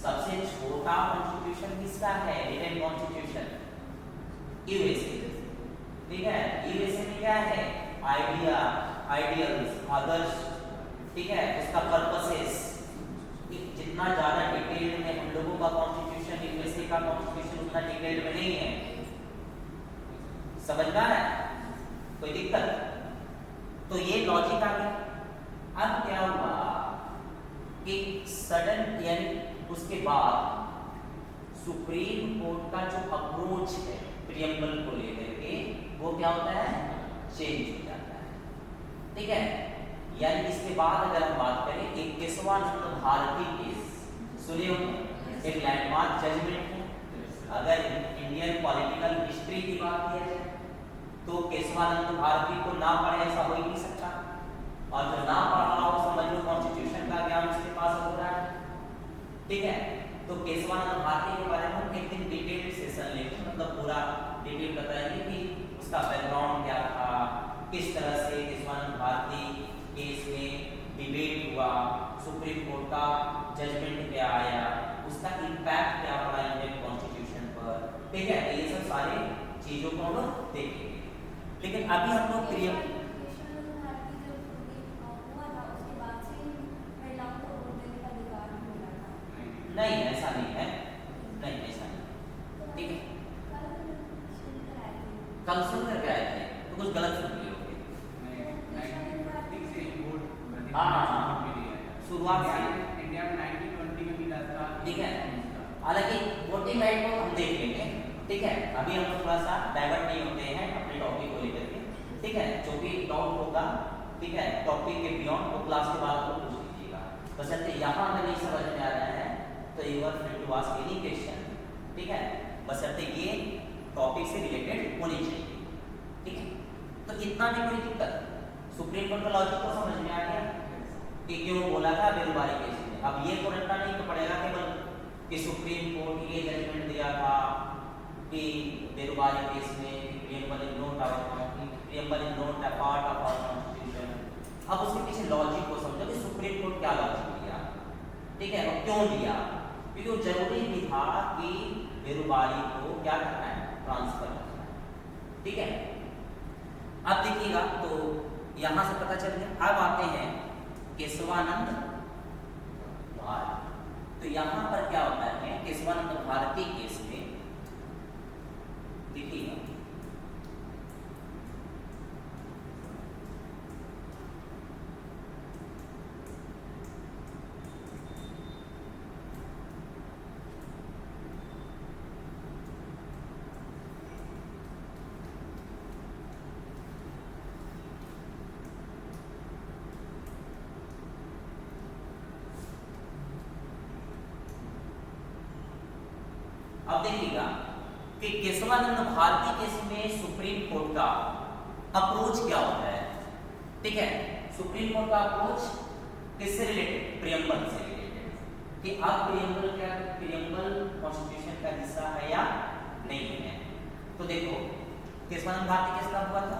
सबसे छोटा कॉन्स्टिट्यूशन किसका है? रिटन कॉन्स्टिट्यूशन, यूएसए, ठीक है। यूएसए में क्या है? आइडिया, आइडियल्स, आदर्श, ठीक है, उसका पर्पसेस। जितना ज्यादा डिटेल में हम लोगों का कॉन्स्टिट्यूशन, यूएसए का कॉन्स्टिट्यूशन उतना डिटेल में नहीं है। समझ में आ रहा है? कोई दिक्कत? तो ये लॉजिक आ गया। अब क्या हुआ कि सडन यानी उसके बाद सुप्रीम कोर्ट का जो अप्रोच है प्रियम्बल को लेकर के वो क्या होता है? चेंज हो जाता है, ठीक है। यानी इसके बाद अगर हम बात करें एक केशवानंद भारती केस सुने होंगे, एक लैंडमार्क जजमेंट है। अगर इंडियन पॉलिटिकल हिस्ट्री की बात किया जाए तो केशवानंद भारती को ना पढ़े ऐसा हो ही नहीं सकता, और जो ना पढ़ रहा हो समझ लो कॉन्स्टिट्यूशन का ज्ञान उसके पास हो रहा है, ठीक है। तो केशवानंद भारती के बारे में हम एक दिन डिटेल सेशन लेंगे, मतलब पूरा डिटेल बताएंगे कि उसका बैकग्राउंड क्या था, किस तरह से केशवानंद भारती केस में डिबेट हुआ, सुप्रीम कोर्ट का जजमेंट क्या आया, उसका इम्पैक्ट क्या पड़ा इंडियन कॉन्स्टिट्यूशन पर, ठीक है। ये सब सारे चीजों को हम लोग देखेंगे। लेकिन अभी हम लोग नहीं, ऐसा नहीं है, नहीं ऐसा नहीं, ठीक है। कल सुन कर के आए थे तो कुछ गलत सुन लिए होंगे। हाँ, शुरुआत से इंडिया में 1920 में मिला था, ठीक है। हालांकि वोटिंग राइट को हम देख लेंगे, ठीक है। अभी हम लोग थोड़ा सा डाइवर्ट नहीं होते हैं अपने टॉपिक को लेकर के, ठीक है। जो भी डाउट होगा, ठीक है, टॉपिक के बियॉन्ड तो क्लास के बाद तो पूछ लीजिएगा। बस यहाँ अगर नहीं समझ में आ रहा है तो you are free to ask any question, ठीक है। बस ये टॉपिक से रिलेटेड होनी चाहिए, ठीक है। तो इतना भी कोई दिक्कत, सुप्रीम कोर्ट का लॉजिक को समझ में आ गया कि क्यों बोला था बेरुबारी केस में। अब ये तो रटना नहीं तो पड़ेगा केवल कि सुप्रीम कोर्ट ये जजमेंट दिया था कि बेरुबारी केस में preamble is not a part of our constitution. अब उसके पीछे लॉजिक को समझो कि सुप्रीम कोर्ट क्या लॉजिक दिया, ठीक है, और क्यों दिया। क्योंकि वो जरूरी भी था कि बेरुबारी को क्या करना है? ट्रांसफर करना है, ठीक है। अब देखिएगा तो यहां से पता चल गया। अब आते हैं केशवानंद भारती। तो यहां पर क्या होता है? केशवानंद भारती केस में देखिएगा अब देखिएगा कि केशवानंद भारती केस में सुप्रीम कोर्ट का अप्रोच क्या होता है, ठीक है। सुप्रीम कोर्ट का अप्रोच किससे रिलेटेड? प्रियम्बल से रिलेटेड, कि अब प्रियम्बल क्या, प्रियम्बल कॉन्स्टिट्यूशन का हिस्सा है या नहीं है। तो देखो केशवानंद भारती केस कब हुआ था?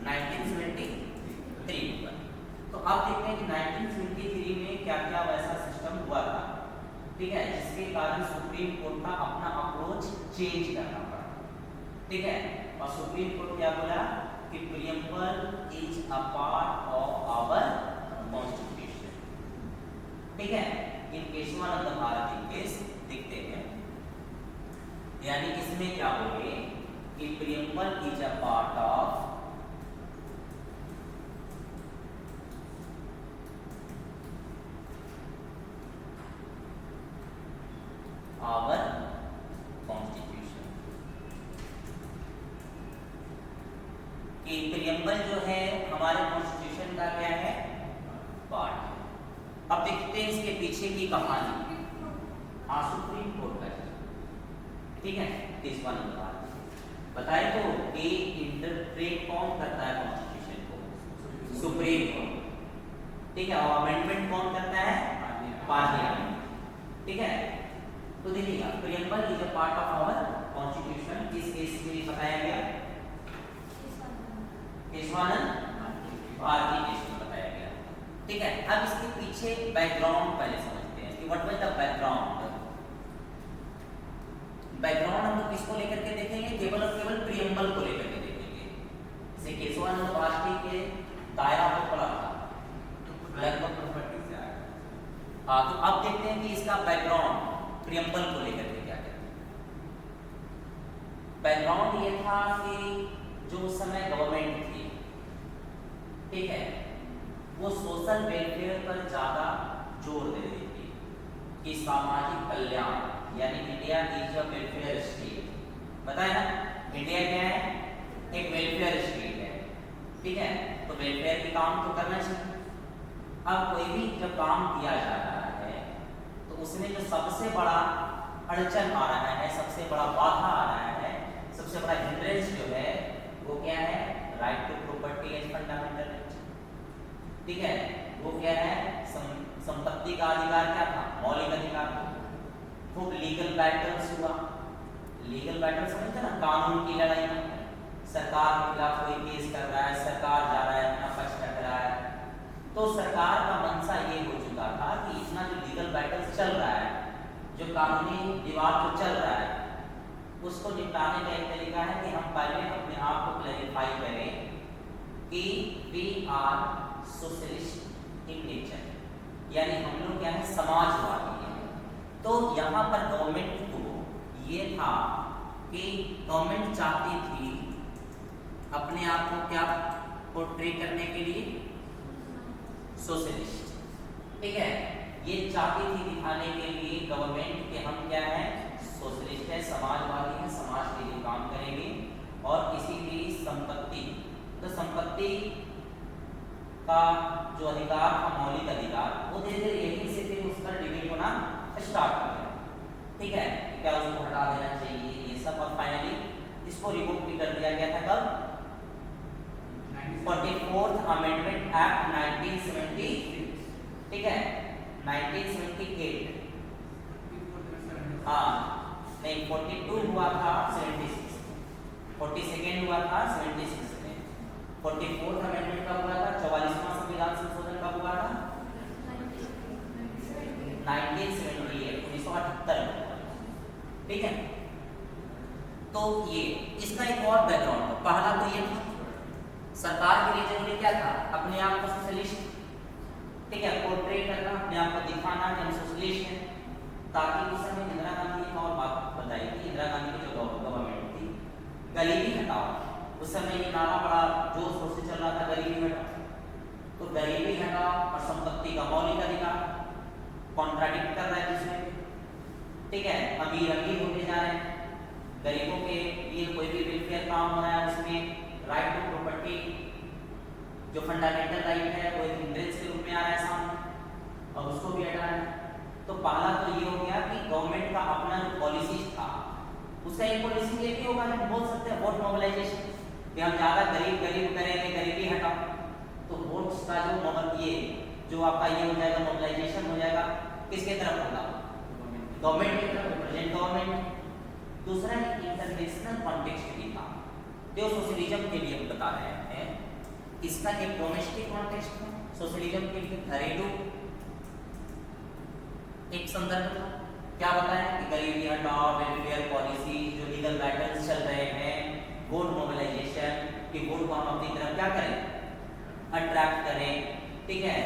1973 में। तो अब देखते हैं कि 1973 में क्या क्या वैसा सिस्टम हुआ था, ठीक है, जिसके कारण सुप्रीम कोर्ट का अपना अप्रोच चेंज करना पड़ा, ठीक है। और सुप्रीम कोर्ट क्या बोला कि preamble is a part of our constitution, ठीक है। इन केशवानंद भारती केस देखते हैं, यानी इसमें क्या बोले कि preamble is a part of our constitution, कि प्रियम्बल जो है हमारे कॉन्स्टिट्यूशन का क्या है, पार्ट है। अब देखते हैं इसके पीछे की कहानी। हाँ, सुप्रीम कोर्ट का, ठीक है। 30वां नंबर बताए तो कि इंटरप्रेट कौन करता है कॉन्स्टिट्यूशन को, सुप्रीम कोर्ट, ठीक है। और अमेंडमेंट कौन करता है, पार्लियामेंट, ठीक है। तो देखिएगा, preamble is a part of our constitution. किस केस में बताया गया, केशवानंद भारती केस में बताया गया, ठीक है। अब इसके पीछे बैकग्राउंड पहले समझते हैं कि what was the background. Background हम लोग किसको लेकर के देखेंगे, केवल और केवल प्रियम्बल को लेकर के देखेंगे। जैसे केशवानंद भारती के दायरा को पड़ा था लगभग प्रॉपर्टी से आया। हाँ, तो अब देखते हैं कि इसका बैकग्राउंड प्रियम्बल को लेकर के क्या कहते हैं। बैकग्राउंड ये था कि जो उस समय गवर्नमेंट थी, ठीक है, वो सोशल वेलफेयर पर ज्यादा जोर दे रही थी कि सामाजिक कल्याण, यानी India is a welfare state, बताया ना, इंडिया क्या है, एक वेलफेयर स्टेट है, ठीक है। तो वेलफेयर के काम तो करना चाहिए। अब कोई भी जब काम किया जा रहा है तो उसमें जो सबसे बड़ा अड़चन आ रहा है, सबसे बड़ा बाधा आ रहा है, सबसे बड़ा हिंड्रेंस जो है वो क्या है, right to property as fundamental right, ठीक है। वो क्या है, संपत्ति का अधिकार क्या था, मौलिक अधिकार। खूब लीगल बैटल्स हुआ, लीगल बैटल समझते ना, कानून की लड़ाई में सरकार के खिलाफ कोई केस कर रहा है, सरकार जा रहा है अपना पक्ष रख रहा है, तो सरकार का मंशा ये हो चुका था कि इतना जो लीगल बैटल्स चल रहा है, जो कानूनी विवाद जो चल रहा है, उसको निपटाने का एक तरीका है कि हम पहले अपने आप को क्लैरिफाई करें कि we are socialist in nature, यानी हम लोग क्या है, समाजवादी हैं। तो यहाँ पर गवर्नमेंट को ये था कि गवर्नमेंट चाहती थी अपने आप को क्या पोर्ट्रे करने के लिए, सोशलिस्ट, ठीक है। ये चाहती थी दिखाने के लिए गवर्नमेंट कि हम क्या है, सोशलिस्ट है, समाजवादी है, समाज के लिए काम करेंगे और किसी की संपत्ति, तो संपत्ति का जो अधिकार था, मौलिक अधिकार, वो धीरे धीरे यहीं से फिर उस पर डिबेट होना स्टार्ट हो गया, ठीक है। क्या उसको हटा देना चाहिए, ये सब, और फाइनली इसको रिवोक भी कर दिया गया था कब, 44th अमेंडमेंट एक्ट 1970, ठीक है, 1978, हाँ नहीं 42 हुआ था 76, 42nd हुआ था 76 में, 44th अमेंडमेंट कब हुआ था, 44वां संविधान संशोधन कब हुआ था, 1978 में हुआ, ठीक है। तो ये इसका एक और बैकग्राउंड है। पहला तो ये था सरकार के लिए जरूरी क्या था, अपने आप को सोशलिस्ट, ठीक है, पोर्ट्रे करना, अपने आप को दिखाना कि हम सोशलिस्ट हैं, ताकि उस समय इंदिरा गांधी ने और बात बताई थी, इंदिरा गांधी की जो गवर्नमेंट थी, गरीबी हटाओ, उस समय ये नारा बड़ा जोर शोर से चल रहा था, गरीबी हटाओ, तो गरीबी हटाओ और संपत्ति का मौलिक अधिकार, कॉन्ट्राडिक्ट कर रहा है दूसरे, ठीक है। अमीर अमीर होते जा रहे हैं, गरीबों के लिए कोई भी वेलफेयर काम हो रहा है उसमें राइट टू प्रॉपर्टी जो फंडामेंटल राइट है वो एक हिंड्रेंस के रूप में आ रहा है सामने, और उसको भी हटाना है। तो पहला तो ये हो गया कि गवर्नमेंट का अपना जो पॉलिसी था, उसका एक पॉलिसी ये भी होगा कि बोल सकते हैं वोट मोबिलाइजेशन, कि हम ज़्यादा गरीब करेंगे, गरीबी हटाओ, तो वोट्स का जो ये जो आपका ये हो जाएगा, मोबिलाइजेशन हो जाएगा, किसके तरफ होगा, गवर्नमेंट की तरफ, प्रेजेंट गवर्नमेंट। दूसरा इंटरनेशनल कॉन्टेक्स्ट भी था, जो सोशलिज्म के लिए हम बता रहे हैं, इसका एक डोमेस्टिक कॉन्टेक्स्ट था, सोशलिज्म के लिए घरेलू एक संदर्भ था। क्या बताया कि गरीबी हटाओ, वेलफेयर पॉलिसी, जो लीगल बैटल्स चल रहे हैं, वोट मोबिलाइजेशन, कि वोट को हम अपनी तरफ क्या करें, अट्रैक्ट करें, ठीक है।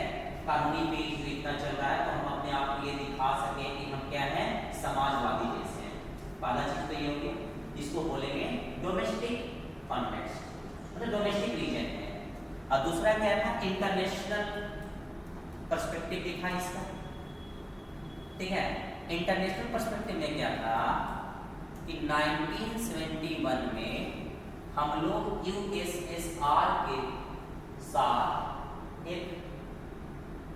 कानूनी पेज जो इतना चल रहा है, तो हम अपने आप को ये दिखा सकें कि हम क्या हैं, समाजवादी जैसे हैं। पहला चीज तो ये होगी, जिसको बोलेंगे डोमेस्टिक कॉन्टेक्स्ट, मतलब डोमेस्टिक रीजन है। और दूसरा क्या था, इंटरनेशनल पर्सपेक्टिव दिखा इसका, ठीक है। इंटरनेशनल पर्सपेक्टिव में क्या था कि 1971 में हम लोग यूएसएसआर के साथ एक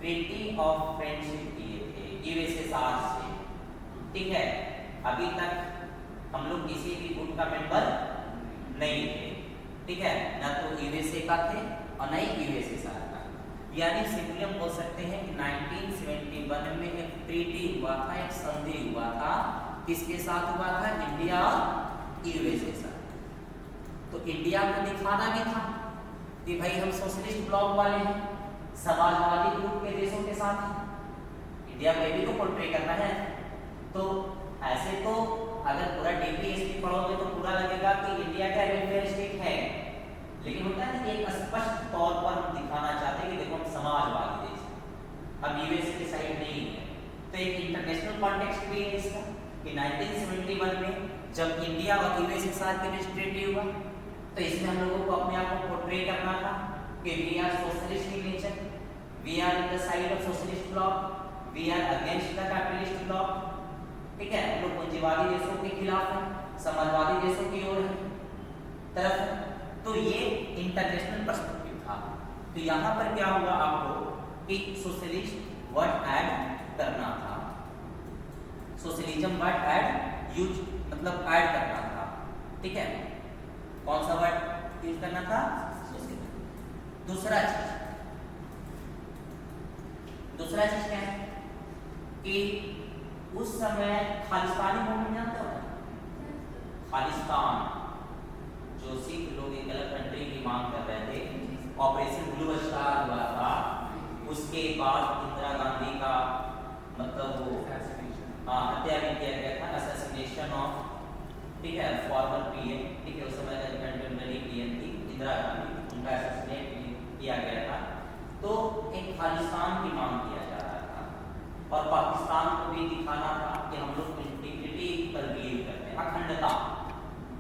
ट्रीटी ऑफ फ्रेंडशिप किए थे यूएसएसआर से, ठीक है। अभी तक हम लोग किसी भी गुट का मेंबर नहीं थे, ठीक है, ना तो यूएसए का थे और न ही यूएसएसआर का। यानी सिंपली हम बोल सकते हैं कि 1971 में एक ट्रीटी हुआ था, एक संधि हुआ था, किसके साथ हुआ था? इंडिया और यूएसए साथ। तो इंडिया को दिखाना भी था कि भाई हम सोशलिस्ट ब्लॉक वाले हैं, समाजवादी ग्रुप के देशों के साथ हैं। इंडिया को भी तो पोर्ट्रे करना है। तो ऐसे तो अगर पूरा डीपीएसपी पढ़ोगे तो पूरा लगेगा कि इंडिया का वेलफेयर स्टेट है, लेकिन होता है ना, एक स्पष्ट तौर पर हम दिखाना चाहते हैं कि देखो हम समाजवादी देश हैं, अब यूएस के साइड नहीं है। तो एक इंटरनेशनल कॉन्टेक्स्ट भी है इसका कि 1971 में जब इंडिया और यूएस के साथ केमिस्ट्री ट्रीटी हुआ, तो इसमें हम लोगों को अपने आप को पोर्ट्रे करना था कि we are socialist in nature, we are in the side of socialist bloc, we are against the capitalist bloc, ठीक है। हम लोग पूंजीवादी देशों के खिलाफ हैं, समाजवादी देशों की ओर है तरफ। तो ये इंटरनेशनल पर्सपेक्टिव था। तो यहाँ पर क्या हुआ आपको कि सोशलिस्ट वर्ड ऐड करना था, सोशलिज्म वर्ड ऐड यूज मतलब ऐड करना था, ठीक है। कौन सा वर्ड यूज करना था? सोशलिज्म। दूसरा चीज क्या है कि उस समय खालिस्तानी मूवमेंट जानते हो? खालिस्तान जो सिख लोग एक अलग कंट्री की मांग कर रहे थे, ऑपरेशन ब्लू स्टार हुआ था, उसके बाद इंदिरा गांधी का मतलब वो हत्या भी किया गया था, असैसिनेशन ऑफ, ठीक है, फॉर्मर पीएम, ठीक है, उस समय कंटेम्परेरी पीएम थी इंदिरा गांधी, उनका असैसिनेट किया गया था। तो एक खालिस्तान की मांग किया जा रहा था और पाकिस्तान को भी दिखाना था कि हम लोग इंटीग्रिटी पर बिलीव करते हैं, अखंडता,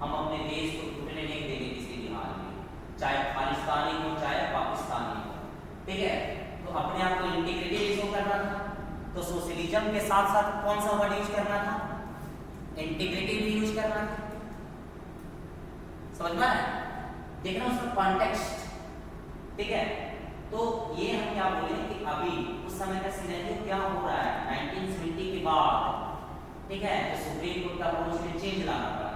हम अपने देश को टूटने नहीं देंगे किसी भी हाल में, चाहे खालिस्तानी हो चाहे पाकिस्तानी हो, ठीक है। तो अपने आप को इंटीग्रिटी भी शो करना था। तो सोशलिज्म के साथ साथ कौन सा वर्ड यूज करना था? इंटीग्रिटी भी यूज करना था। समझ में आया? देखना उसका कॉन्टेक्स्ट, ठीक है। तो ये हम क्या बोले कि अभी उस समय का सिनेरियो क्या हो रहा है 1970 के बाद, ठीक है, तो सुप्रीम कोर्ट का अप्रोच में चेंज लाना पड़ा।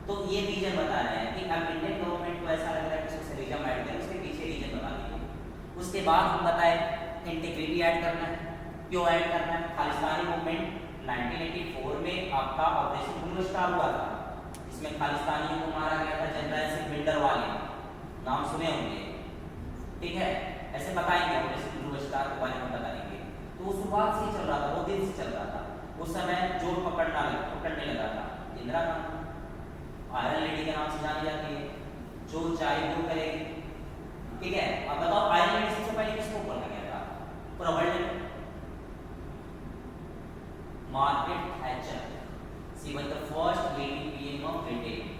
तो ये रीजन बता रहे हैं कि अब इंडियन गवर्नमेंट को ऐसा लग रहा है कि सोशलिज्म ऐड करें, उसके पीछे रीजन बता दीजिए। उसके बाद हम बताए इंटीग्रिटी ऐड करना है। क्यों ऐड करना है? खालिस्तानी मूवमेंट 1984 में आपका ऑपरेशन ब्लू स्टार हुआ था, इसमें खालिस्तानियों को मारा गया था, जनरल सिंह भिंडरवाले, नाम सुने होंगे, ठीक है। ऐसे बताएंगे ऑपरेशन ब्लू स्टार के बारे में बताएंगे। तो वो शुरुआत से ही चल रहा था, वो दिन से चल रहा था। उस समय जोर पकड़ने लगा था इंदिरा गांधी, आयरन लेडी के नाम से जानी जाती है, जो चाहे वो करेगी, ठीक है। अब बताओ आयरन लेडी सबसे पहले किसको बोला गया था पूरा वर्ल्ड में? Margaret Thatcher, she was the first lady PM of Britain,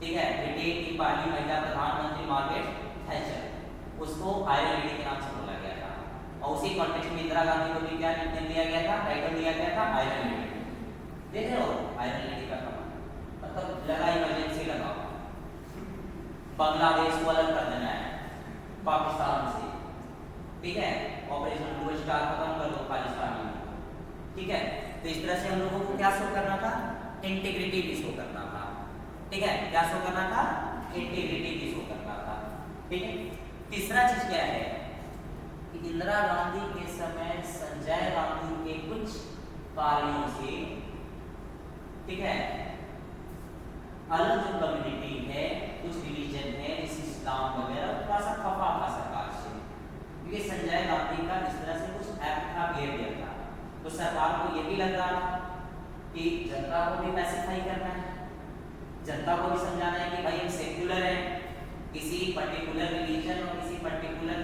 ठीक है। ब्रिटेन की पहली महिला प्रधानमंत्री मार्गरेट थैचर, उसको आयरन लेडी के नाम से बोला गया था। और उसी कॉन्टेक्स्ट में इंदिरा गांधी को भी क्या निकनेम दिया गया था, टाइटल दिया गया था आयरन लेडी। देख रहे हो आयरन लेडी का कमाल, मतलब लगा इमरजेंसी लगा, बांग्लादेश को अलग कर देना है पाकिस्तान से, ठीक है, ऑपरेशन ब्लू स्टार खत्म कर दो खालिस्तानी, ठीक है। तो इस तरह से हम लोगों को क्या शो करना था? इंटीग्रिटी भी शो करना था, ठीक है। क्या शो करना था? इंटीग्रिटी भी शो करना था, ठीक है। तीसरा चीज क्या है कि इंदिरा गांधी के समय संजय गांधी के कुछ कार्यों से, ठीक है, अलग जो कम्युनिटी है, कुछ रिलीजन है, जैसे इस्लाम वगैरह, थोड़ा सा खफा था सरकार से, क्योंकि संजय गांधी का इस तरह से कुछ एक्ट था, बिहेवियर था। तो सरकार को ये भी लग रहा था कि जनता को भी पैसिफाई करना है, जनता को भी समझाना है कि भाई हम सेक्युलर हैं, किसी पर्टिकुलर रिलीजन और किसी पर्टिकुलर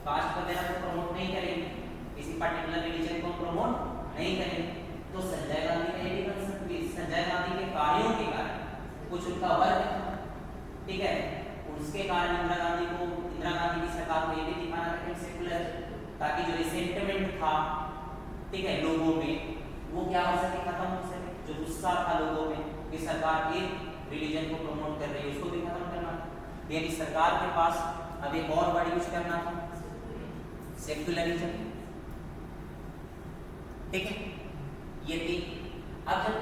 कास्ट वगैरह को प्रमोट नहीं करेंगे, किसी पर्टिकुलर रिलीजन को प्रमोट नहीं करेंगे। तो संजय गांधी का ये भी संजय गांधी के कार्यों के कारण कुछ उनका वर्ग था, ठीक है, उसके कारण इंदिरा गांधी की सरकार को ये भी दिखाना था कि सेक्युलर, ताकि जो रिसेंटमेंट था, ठीक है, लोगों में, वो क्या हो सके, खत्म हो सके। जो गुस्सा था लोगों में कि सरकार एक रिलीजन को प्रमोट कर रही है उसको भी खत्म करना था। यानी सरकार के पास अब एक और वर्ड यूज करना था, सेक्युलरिज्म। ठीक है, ये थी। अब जब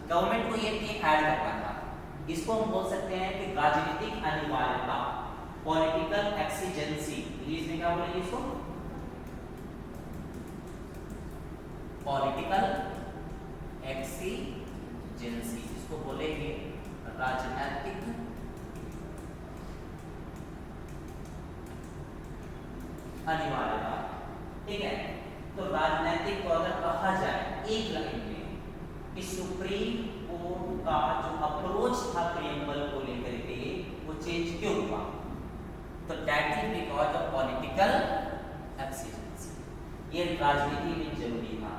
गवर्नमेंट को ये तीन ऐड करना था, इसको हम बोल सकते हैं कि राजनीतिक अनिवार्यता, पॉलिटिकल एक्सीजेंसी। इंग्लिश में क्या बोलेंगे इसको? पॉलिटिकल एक्सीजेंसी, इसको बोलेंगे राजनीतिक अनिवार्यता। ठीक है, तो राजनीतिक को अगर कहा जाए एक लाइन में कि सुप्रीम कोर्ट का जो अप्रोच था प्रियम्बल को लेकर के वो चेंज क्यों हुआ, तो that is because of political exigency. ये राजनीति में जरूरी था,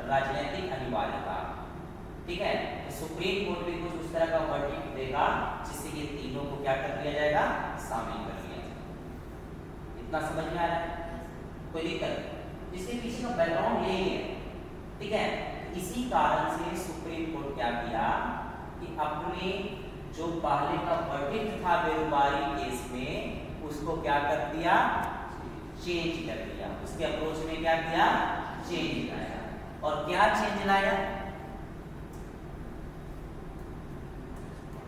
राजनीतिक अनिवार्यता। ठीक है, तो सुप्रीम कोर्ट भी कुछ उस तरह का वर्डिंग देगा जिससे ये तीनों को क्या कर दिया जाएगा, शामिल कर दिया जाएगा। इतना समझ में आ रहा है? कोई दिक्कत? इसके पीछे का बैकग्राउंड यही है। ठीक है, इसी कारण से सुप्रीम कोर्ट क्या किया कि अपने जो पहले का वर्डिक्ट था बेरोबारी केस में उसको क्या कर दिया, चेंज कर दिया। उसके अप्रोच में क्या किया, चेंज लाया। और क्या चेंज लाया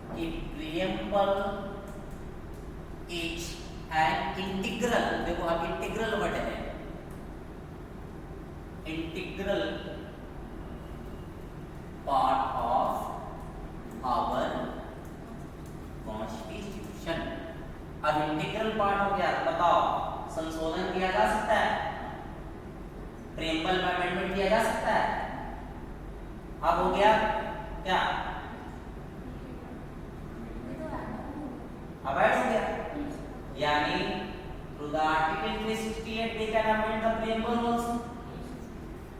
कि प्रियम्बल इज एन इंटीग्रल, देखो अब इंटीग्रल वर्ड है, integral part of our constitution. अब इंटीग्रल पार्ट हो गया, बताओ संशोधन किया जा सकता है, प्रियम्बल में अमेंडमेंट किया जा सकता है। अब हो गया क्या, अब ऐड हो गया, यानी through the article 368 we can amend the preamble also।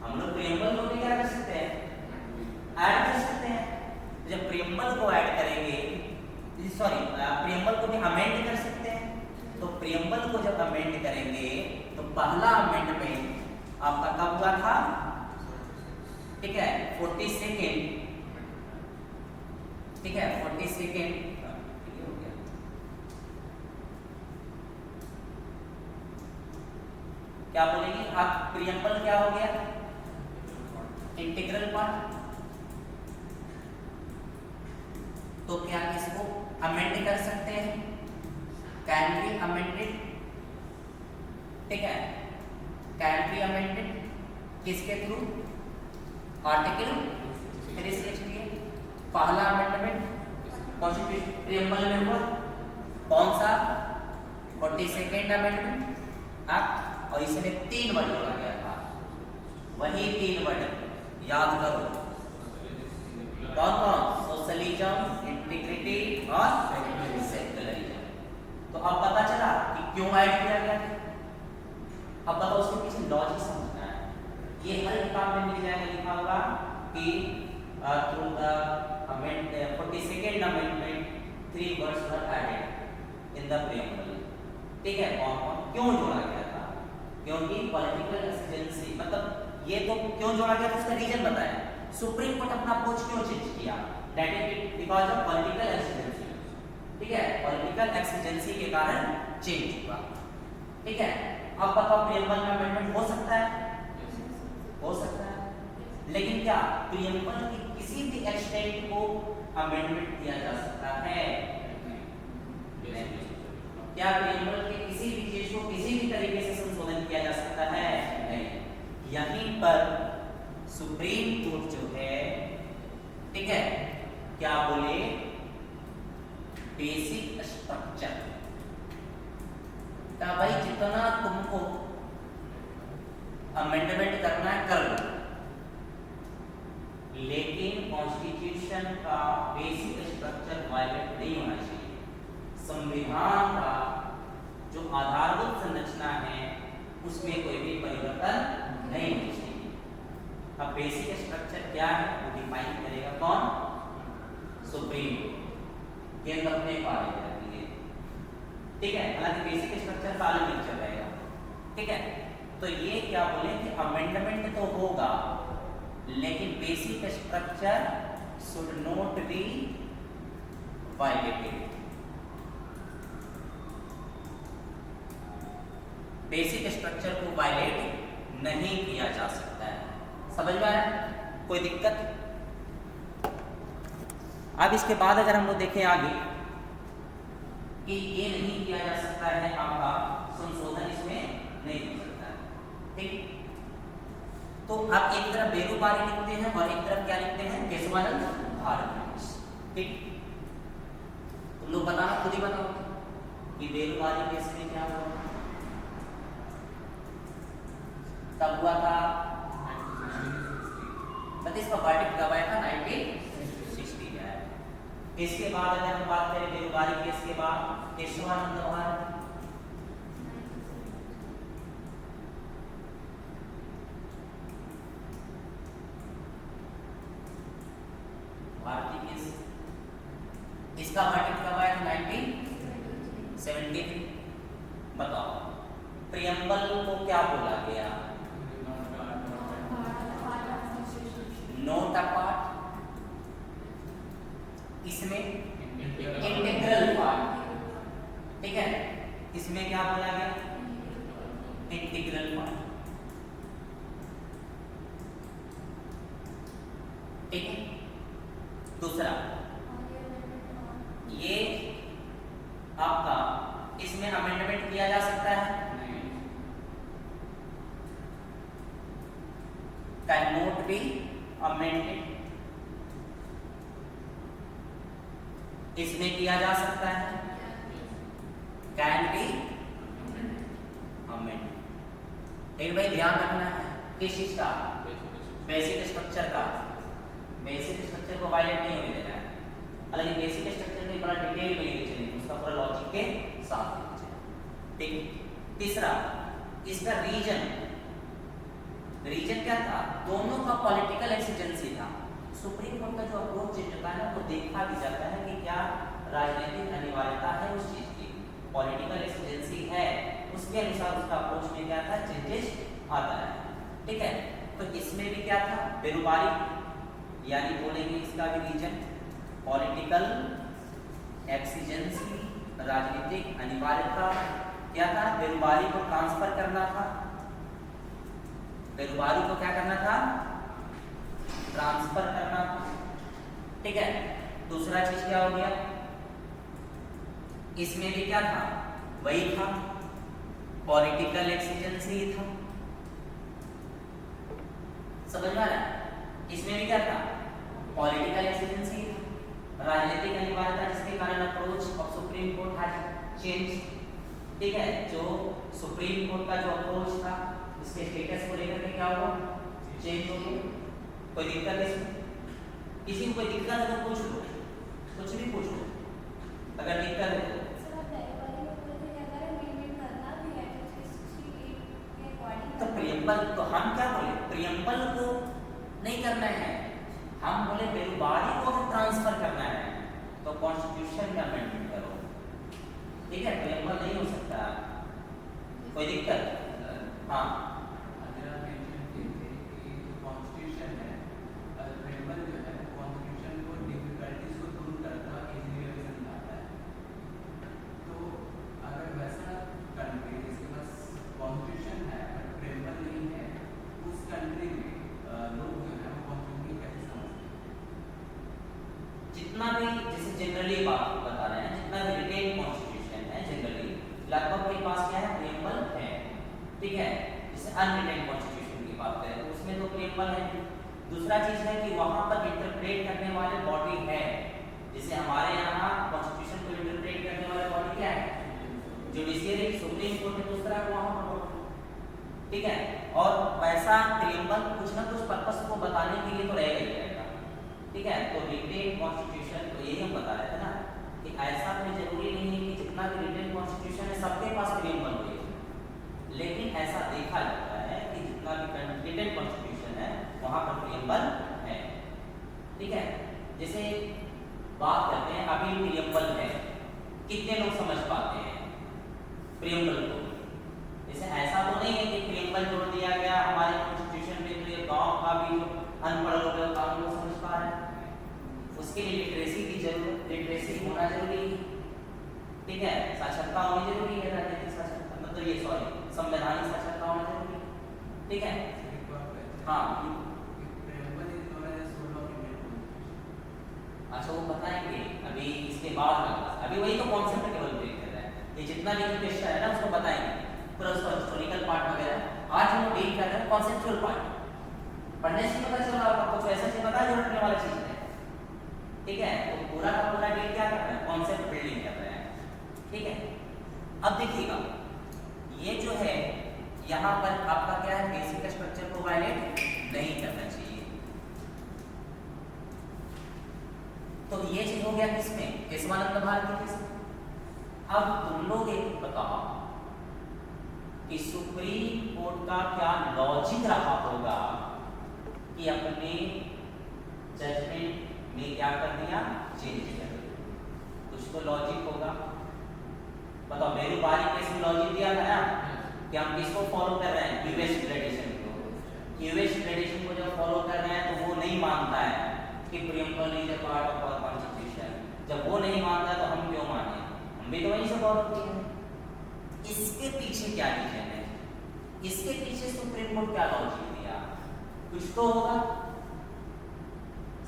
हम लोग प्रियम्बल को भी क्या कर सकते हैं, ऐड कर सकते हैं। जब प्रियम्बल को ऐड करेंगे, सॉरी प्रियम्बल को भी अमेंड कर सकते हैं। तो प्रियम्बल को जब अमेंड करेंगे तो पहला अमेंडमेंट आपका कब हुआ था, ठीक है 42nd, ठीक है 42nd, क्या बोलेंगे आप, प्रियम्बल क्या हो गया, इंटीग्रल पार्ट। तो क्या इसको अमेंड कर सकते हैं, कैन बी अमेंडेड। ठीक है, कैन बी अमेंडेड किसके थ्रू, आर्टिकल 368। पहला अमेंडमेंट कॉन्स्टिट्यूशन प्रियम्बल में हुआ, कौन सा, 42nd अमेंडमेंट। और इसमें 3 वर्ड जोड़ा गया था, वही 3 वर्ड याद करो, कौन कौन, सोशलिज्म, इंटीग्रिटी और सेक्युलरिज्म। तो अब पता चला कि क्यों ऐड किया गया। अब बताओ उसके पीछे लॉजिक समझना है। ये हर किताब में मिल जाएगा, लिखा होगा कि through the 42nd amendment 3 words were added in the preamble. ठीक है, कौन कौन क्यों जोड़ा गया था, क्योंकि पॉलिटिकल एक्सीजेंसी, मतलब ये तो क्यों जोड़ा गया था उसका रीजन बताया। सुप्रीम कोर्ट अपना अप्रोच क्यों चेंज किया, that is because of political exigency. ठीक है, पॉलिटिकल एक्सीजेंसी के कारण चेंज हुआ। ठीक है, अब बताओ प्रियम्बल में अमेंडमेंट हो सकता है, हो सकता है, लेकिन क्या प्रियम्बल की किसी भी एक्सटेंट को अमेंडमेंट किया जा सकता है, क्या प्रियम्बल के किसी भी चीज को किसी भी तरीके से संशोधन किया जा सकता है, नहीं। यहीं पर सुप्रीम कोर्ट जो है, ठीक है, क्या बोले, बेसिक स्ट्रक्चर का भाई जितना तुमको अमेंडमेंट करना है कर लो, लेकिन कॉन्स्टिट्यूशन का बेसिक स्ट्रक्चर वायलेट नहीं होना चाहिए। संविधान का जो आधारभूत संरचना है उसमें कोई भी परिवर्तन नहीं होना चाहिए। अब बेसिक स्ट्रक्चर क्या है वो डिफाइन करेगा कौन, सुप्रीम कोर्ट, केंद्र अपने पाले जाती है। ठीक है, हालांकि बेसिक स्ट्रक्चर का अलग लेक्चर रहेगा। ठीक है, तो ये क्या बोले कि अमेंडमेंट तो होगा लेकिन basic structure should not be violated. Basic structure को वायलेट नहीं किया जा सकता है। समझ में आया? कोई दिक्कत? अब इसके बाद अगर हम लोग देखें आगे कि ये नहीं किया जा सकता है, आपका संशोधन इसमें नहीं हो सकता है। ठीक, तो आप एक तरफ बेरुबारी लिखते हैं और एक तरफ क्या लिखते हैं? केशवानंद भारद्वाज। ठीक, तुम लोग बताना, खुद ही बताओ कि बेरुबारी केस में क्या हुआ, तब हुआ था, मतलब इसका वर्डिक्ट कब आया था? 1960 में आया। इसके बाद अगर हम बात करें बेरुबारी केस के बाद केशवानंद भारद्वाज, भारतीय केस, इसका वर्डिक्ट कब आया था? 1973। बताओ प्रियम्बल को क्या बोला गया? नोट अपार्ट, इसमें इंटीग्रल पार्ट। ठीक है, इसमें क्या बोला गया? Integral part. ठीक है, दूसरा ये आपका इसमें अमेंडमेंट किया जा सकता है? कैन नोट बी अमेंडेड, इसमें किया जा सकता है? Can be amended. एक भाई ध्यान रखना है किस चीज का? बेसिक स्ट्रक्चर का। बेसिक स्ट्रक्चर को वायलेट नहीं होने देना है, हालांकि बेसिक स्ट्रक्चर में बड़ा डिटेल में लेके चलेंगे, उसका पूरा लॉजिक के साथ। ठीक, तीसरा इसका रीजन क्या था? दोनों का पॉलिटिकल एक्सीजेंसी था। सुप्रीम कोर्ट का जो अप्रोच चेंज होता है ना, तो देखा भी जाता है कि क्या राजनीतिक अनिवार्यता है उस चीज की, पॉलिटिकल एक्सीजेंसी है, उसके अनुसार उसका अप्रोच में क्या था? चेंजेस आता है। ठीक है, तो इसमें भी क्या था? बेरुबारी, यानी बोलेंगे इसका भी रीजन पॉलिटिकल एक्सीजेंसी, राजनीतिक अनिवार्यता क्या था? बेरुबारी को ट्रांसफर करना था। बेरुबारी को क्या करना था? ट्रांसफर करना था। ठीक है, दूसरा चीज क्या हो गया? इसमें भी क्या था? वही था, पॉलिटिकल एक्सीजेंसी था। समझ में आ रहा है? इसमें भी क्या था? पॉलिटिकल एक्सीजेंसी था, राजनीतिक अनिवार्यता, जिसके कारण approach of Supreme court has change. ठीक है, जो सुप्रीम कोर्ट का जो अप्रोच था उसके स्टेटस को लेकर के क्या हुआ? चेंज हो गया। कोई दिक्कत इसमें? किसी को कोई दिक्कत है तो पूछ लो, कुछ भी पूछ लो अगर दिक्कत है तो। तो प्रियम्बल, तो हम क्या बोले? प्रियम्बल को नहीं करना है, हम बोले बेरुबारी को हम ट्रांसफर करना है, तो कॉन्स्टिट्यूशन में अमेंडमेंट करो। ठीक है, प्रियम्बल नहीं हो सकता। कोई दिक्कत? हाँ, जितना भी, जैसे जनरली बात बता रहे हैं, जितना भी रिटेन कॉन्स्टिट्यूशन है जनरली लगभग के पास क्या है? प्रियम्बल है। ठीक है, जैसे अनरिटेन कॉन्स्टिट्यूशन की बात करें तो उसमें तो प्रियम्बल है। दूसरा चीज है कि वहां पर इंटरप्रेट करने वाले बॉडी है, जैसे हमारे यहाँ कॉन्स्टिट्यूशन को इंटरप्रेट करने वाले बॉडी क्या है? जुडिशियरी, सुप्रीम कोर्ट है, दूसरा वहां पर। ठीक है, और वैसा प्रियम्बल कुछ ना कुछ पर्पस को बताने के लिए तो रहेगा ही रहेगा। ठीक है, तो रिटेन कॉन्स्टिट्यूशन तो यही हम बता रहे थे ना कि ऐसा कोई जरूरी नहीं है कि जितना भी रिटेन कॉन्स्टिट्यूशन है सबके पास प्रियम्बल हो, लेकिन ऐसा देखा जाता है कि जितना भी रिटेन कॉन्स्टिट्यूशन है वहां पर प्रियम्बल है। ठीक है, जैसे बात करते हैं अभी प्रियम्बल है, कितने लोग समझ पाते हैं प्रियम्बल को? जैसे ऐसा तो नहीं है कि प्रियम्बल जोड़ दिया गया हमारे कॉन्स्टिट्यूशन में तो ये गांव का भी जो अनपढ़ लोग हैं वो समझ पा रहे हैं। उसके उसके लिए लिटरेसी की जरूरत, लिटरेसी होना जरूरी है, ठीक है, साक्षरता होनी जरूरी है, राजनीतिक साक्षरता मतलब ये सॉरी संवैधानिक साक्षरता होना जरूरी है, ठीक है। हाँ अच्छा वो बताएंगे अभी इसके बाद, अभी वही तो कॉन्सेप्ट केवल ब्रेक कर रहा है, ये जितना भी क्वेश्चन है ना उसको बताएंगे पूरा उसका हिस्टोरिकल पार्ट वगैरह। आज हम डील कर रहे हैं कॉन्सेप्चुअल पार्ट, पढ़ने से पता चल रहा है कुछ ऐसा चीज पता है जो रखने वाला चीज है, ठीक है। तो पूरा का पूरा डील क्या कर रहा है, कॉन्सेप्ट बिल्डिंग कर रहा है, ठीक है। अब देखिएगा ये जो है यहाँ पर आपका क्या है, बेसिक स्ट्रक्चर को वायलेट नहीं करना चाहिए। तो ये चीज हो गया किसमें, केशवानंद भारती किसमें। अब तुम लोग एक बताओ कि सुप्रीम कोर्ट का क्या लॉजिक रहा होगा कि अपने जजमेंट में क्या कर दिया, चेंज कर दिया, कुछ तो लॉजिक होगा। बताओ बेरुबारी केस में लॉजिक दिया था ना कि हम किसको फॉलो कर रहे हैं, यूएस ट्रेडिशन को। यूएस ट्रेडिशन को जब फॉलो कर रहे हैं तो वो नहीं मानता है कि preamble is a part of our constitution. जब वो नहीं मानता तो हम क्यों माने, हम भी तो वहीं से फॉलो किए हैं। इसके पीछे क्या रीजन है, इसके पीछे सुप्रीम कोर्ट क्या लॉजिक दिया, कुछ तो होगा।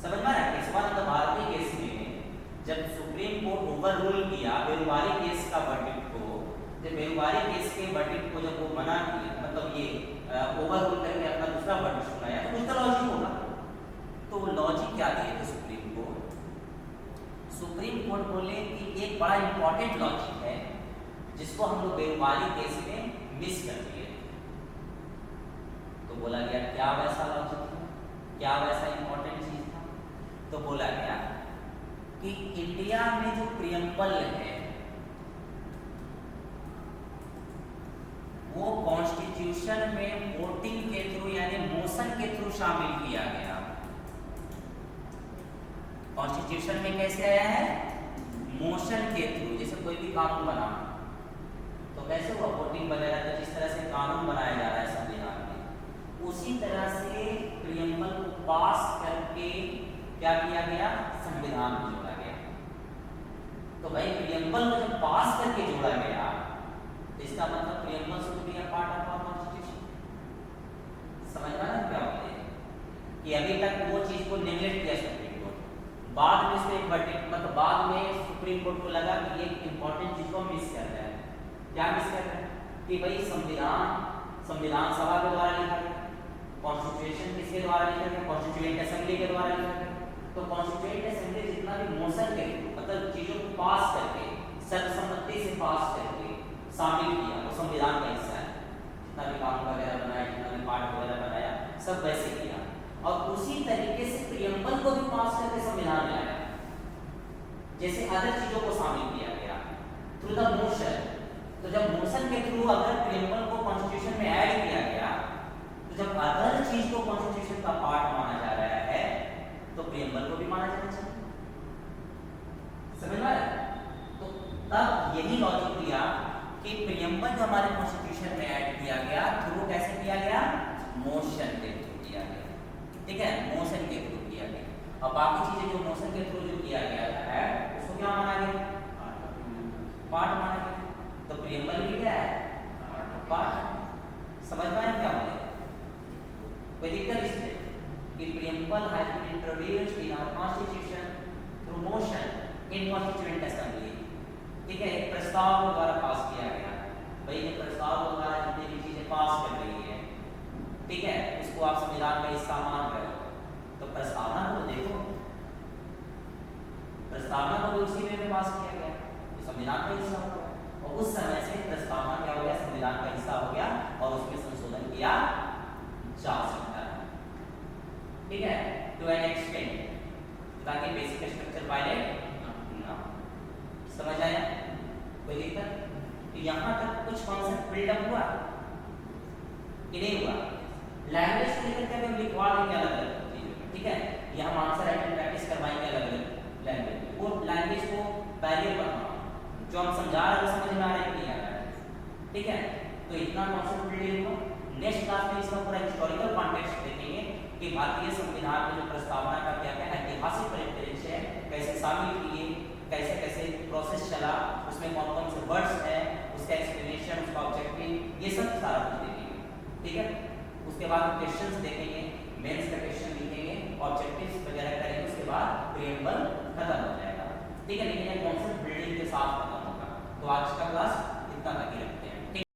समझ में आ रहा है, केशवानंद भारती केस में जब सुप्रीम कोर्ट ओवर रूल किया बेरुबारी केस का वर्डिक्ट को, जब बेरुबारी केस के वर्डिक्ट को जब वो मना किया, मतलब ये ओवर रूल करके अपना दूसरा वर्डिक्ट सुनाया, तो कुछ तो लॉजिक होगा। तो लॉजिक क्या दिए थे सुप्रीम कोर्ट, सुप्रीम कोर्ट बोले कि एक बड़ा इंपॉर्टेंट लॉजिक है जिसको हम लोग बेरुबारी केस में मिस कर दिए। तो बोला गया क्या वैसा लॉजिक था, क्या वैसा इंपॉर्टेंट चीज था, तो बोला गया कि इंडिया में जो प्रियम्बल है वो कॉन्स्टिट्यूशन में वोटिंग के थ्रू यानी मोशन के थ्रू शामिल किया गया। कॉन्स्टिट्यूशन में कैसे आया है, मोशन के थ्रू। जैसे कोई भी कानून बना तो कैसे हुआ, वोटिंग वगैरह, तो जिस तरह से कानून बनाया जा रहा है संविधान में, उसी तरह से प्रियम्बल को पास करके क्या किया गया, संविधान में जोड़ा गया। तो भाई प्रियम्बल को जब पास करके जोड़ा गया तो इसका मतलब preamble should be a part of our constitution. समझ में आ रहा है क्या होता है कि अभी तक वो चीज को नेगलेक्ट किया सुप्रीम कोर्ट, बाद में इसको एक वर्डिक्ट, मतलब बाद में सुप्रीम कोर्ट को लगा कि एक इंपॉर्टेंट चीज को मिस कर रहा है। क्या मिस कर रहा है कि भाई संविधान सभा के द्वारा लिखा गया, कॉन्स्टिट्यूशन किसके द्वारा लिखा गया, कॉन्स्टिट्यूएंट असेंबली के द्वारा लिखा गया। तो कॉन्स्टिट्यूएंट असेंबली जितना भी मोशन के मतलब चीजों को पास करके सर्वसम्मति से पास करके शामिल किया, वो संविधान का हिस्सा है। जितना भी कानून वगैरह बनाया, जितना भी पार्ट वगैरह बनाया, सब वैसे किया। और उसी तरीके से प्रियम्बल को भी पास करके संविधान में लाया, जैसे अदर चीजों को शामिल किया गया थ्रू द मोशन। तो जब मोशन के थ्रू अगर प्रियम्बल को कॉन्स्टिट्यूशन में ऐड किया गया, तो जब अदर चीज को कॉन्स्टिट्यूशन का पार्ट माना जा रहा है तो प्रियम्बल को भी माना जाना चाहिए। समझ में आ रहा है? तो तब यही लॉजिक दिया कि प्रियम्बल जो हमारे कॉन्स्टिट्यूशन में ऐड किया गया थ्रू कैसे किया गया, मोशन के थ्रू किया गया, ठीक है, मोशन के थ्रू किया गया। और बाकी चीजें जो मोशन के थ्रू जो किया गया है उसको क्या माना गया, पार्ट माना गया। तो प्रियम्बल भी क्या है, पार्ट। समझ में आया क्या बोले, कोई दिक्कत इसमें कि preamble has been introduced in our constitution through motion in constituent assembly, ठीक है, एक प्रस्ताव के द्वारा पास किया गया। भाई ये प्रस्ताव के द्वारा जितनी भी चीजें पास कर रही है, ठीक है, उसको आप संविधान का हिस्सा मान रहे हो, तो प्रस्तावना को देखो, प्रस्तावना को भी उसी में पास किया गया, तो संविधान का हिस्सा हो गया। और उस समय से प्रस्तावना क्या हो गया, संविधान का हिस्सा हो गया और उसमें संशोधन किया जा सकता है, ठीक है, टू एन एक्सटेंट, ताकि बेसिक स्ट्रक्चर वायलेट ना। समझ आया, कोई दिक्कत? तो यहाँ तक कुछ कॉन्सेप्ट बिल्डअप हुआ कि नहीं हुआ? लैंग्वेज को लेकर के हम लिखवा देंगे अलग अलग चीजों में, ठीक है, ये हम आंसर राइटिंग प्रैक्टिस करवाएंगे अलग अलग लैंग्वेज, वो लैंग्वेज को बैरियर बनाना, जो हम समझा रहे हैं समझ में आ रहा है कि नहीं आ रहा है, ठीक है। तो इतना कॉन्सेप्ट बिल्डिंग हुआ। नेक्स्ट क्लास में इसका पूरा हिस्टोरिकल कॉन्टेक्स्ट देखेंगे कि भारतीय संविधान में जो प्रस्तावना का क्या क्या ऐतिहासिक परिप्रेक्ष्य है कैसे शामिल किए, कैसे कैसे प्रोसेस चला, उसमें कौन कौन से वर्ड्स हैं, उसका एक्सप्लेनेशन, उसका ऑब्जेक्टिव, ये सब सारा कुछ देखेंगे। ठीक है, उसके बाद क्वेश्चंस देखेंगे, मेंस का क्वेश्चन लिखेंगे, ऑब्जेक्टिव्स वगैरह करेंगे, उसके बाद प्रीएम्बल खत्म हो जाएगा। ठीक है, लेकिन ये कॉन्सेप्ट बिल्डिंग के साथ खत्म होगा। तो आज का क्लास इतना तक ही रखते हैं।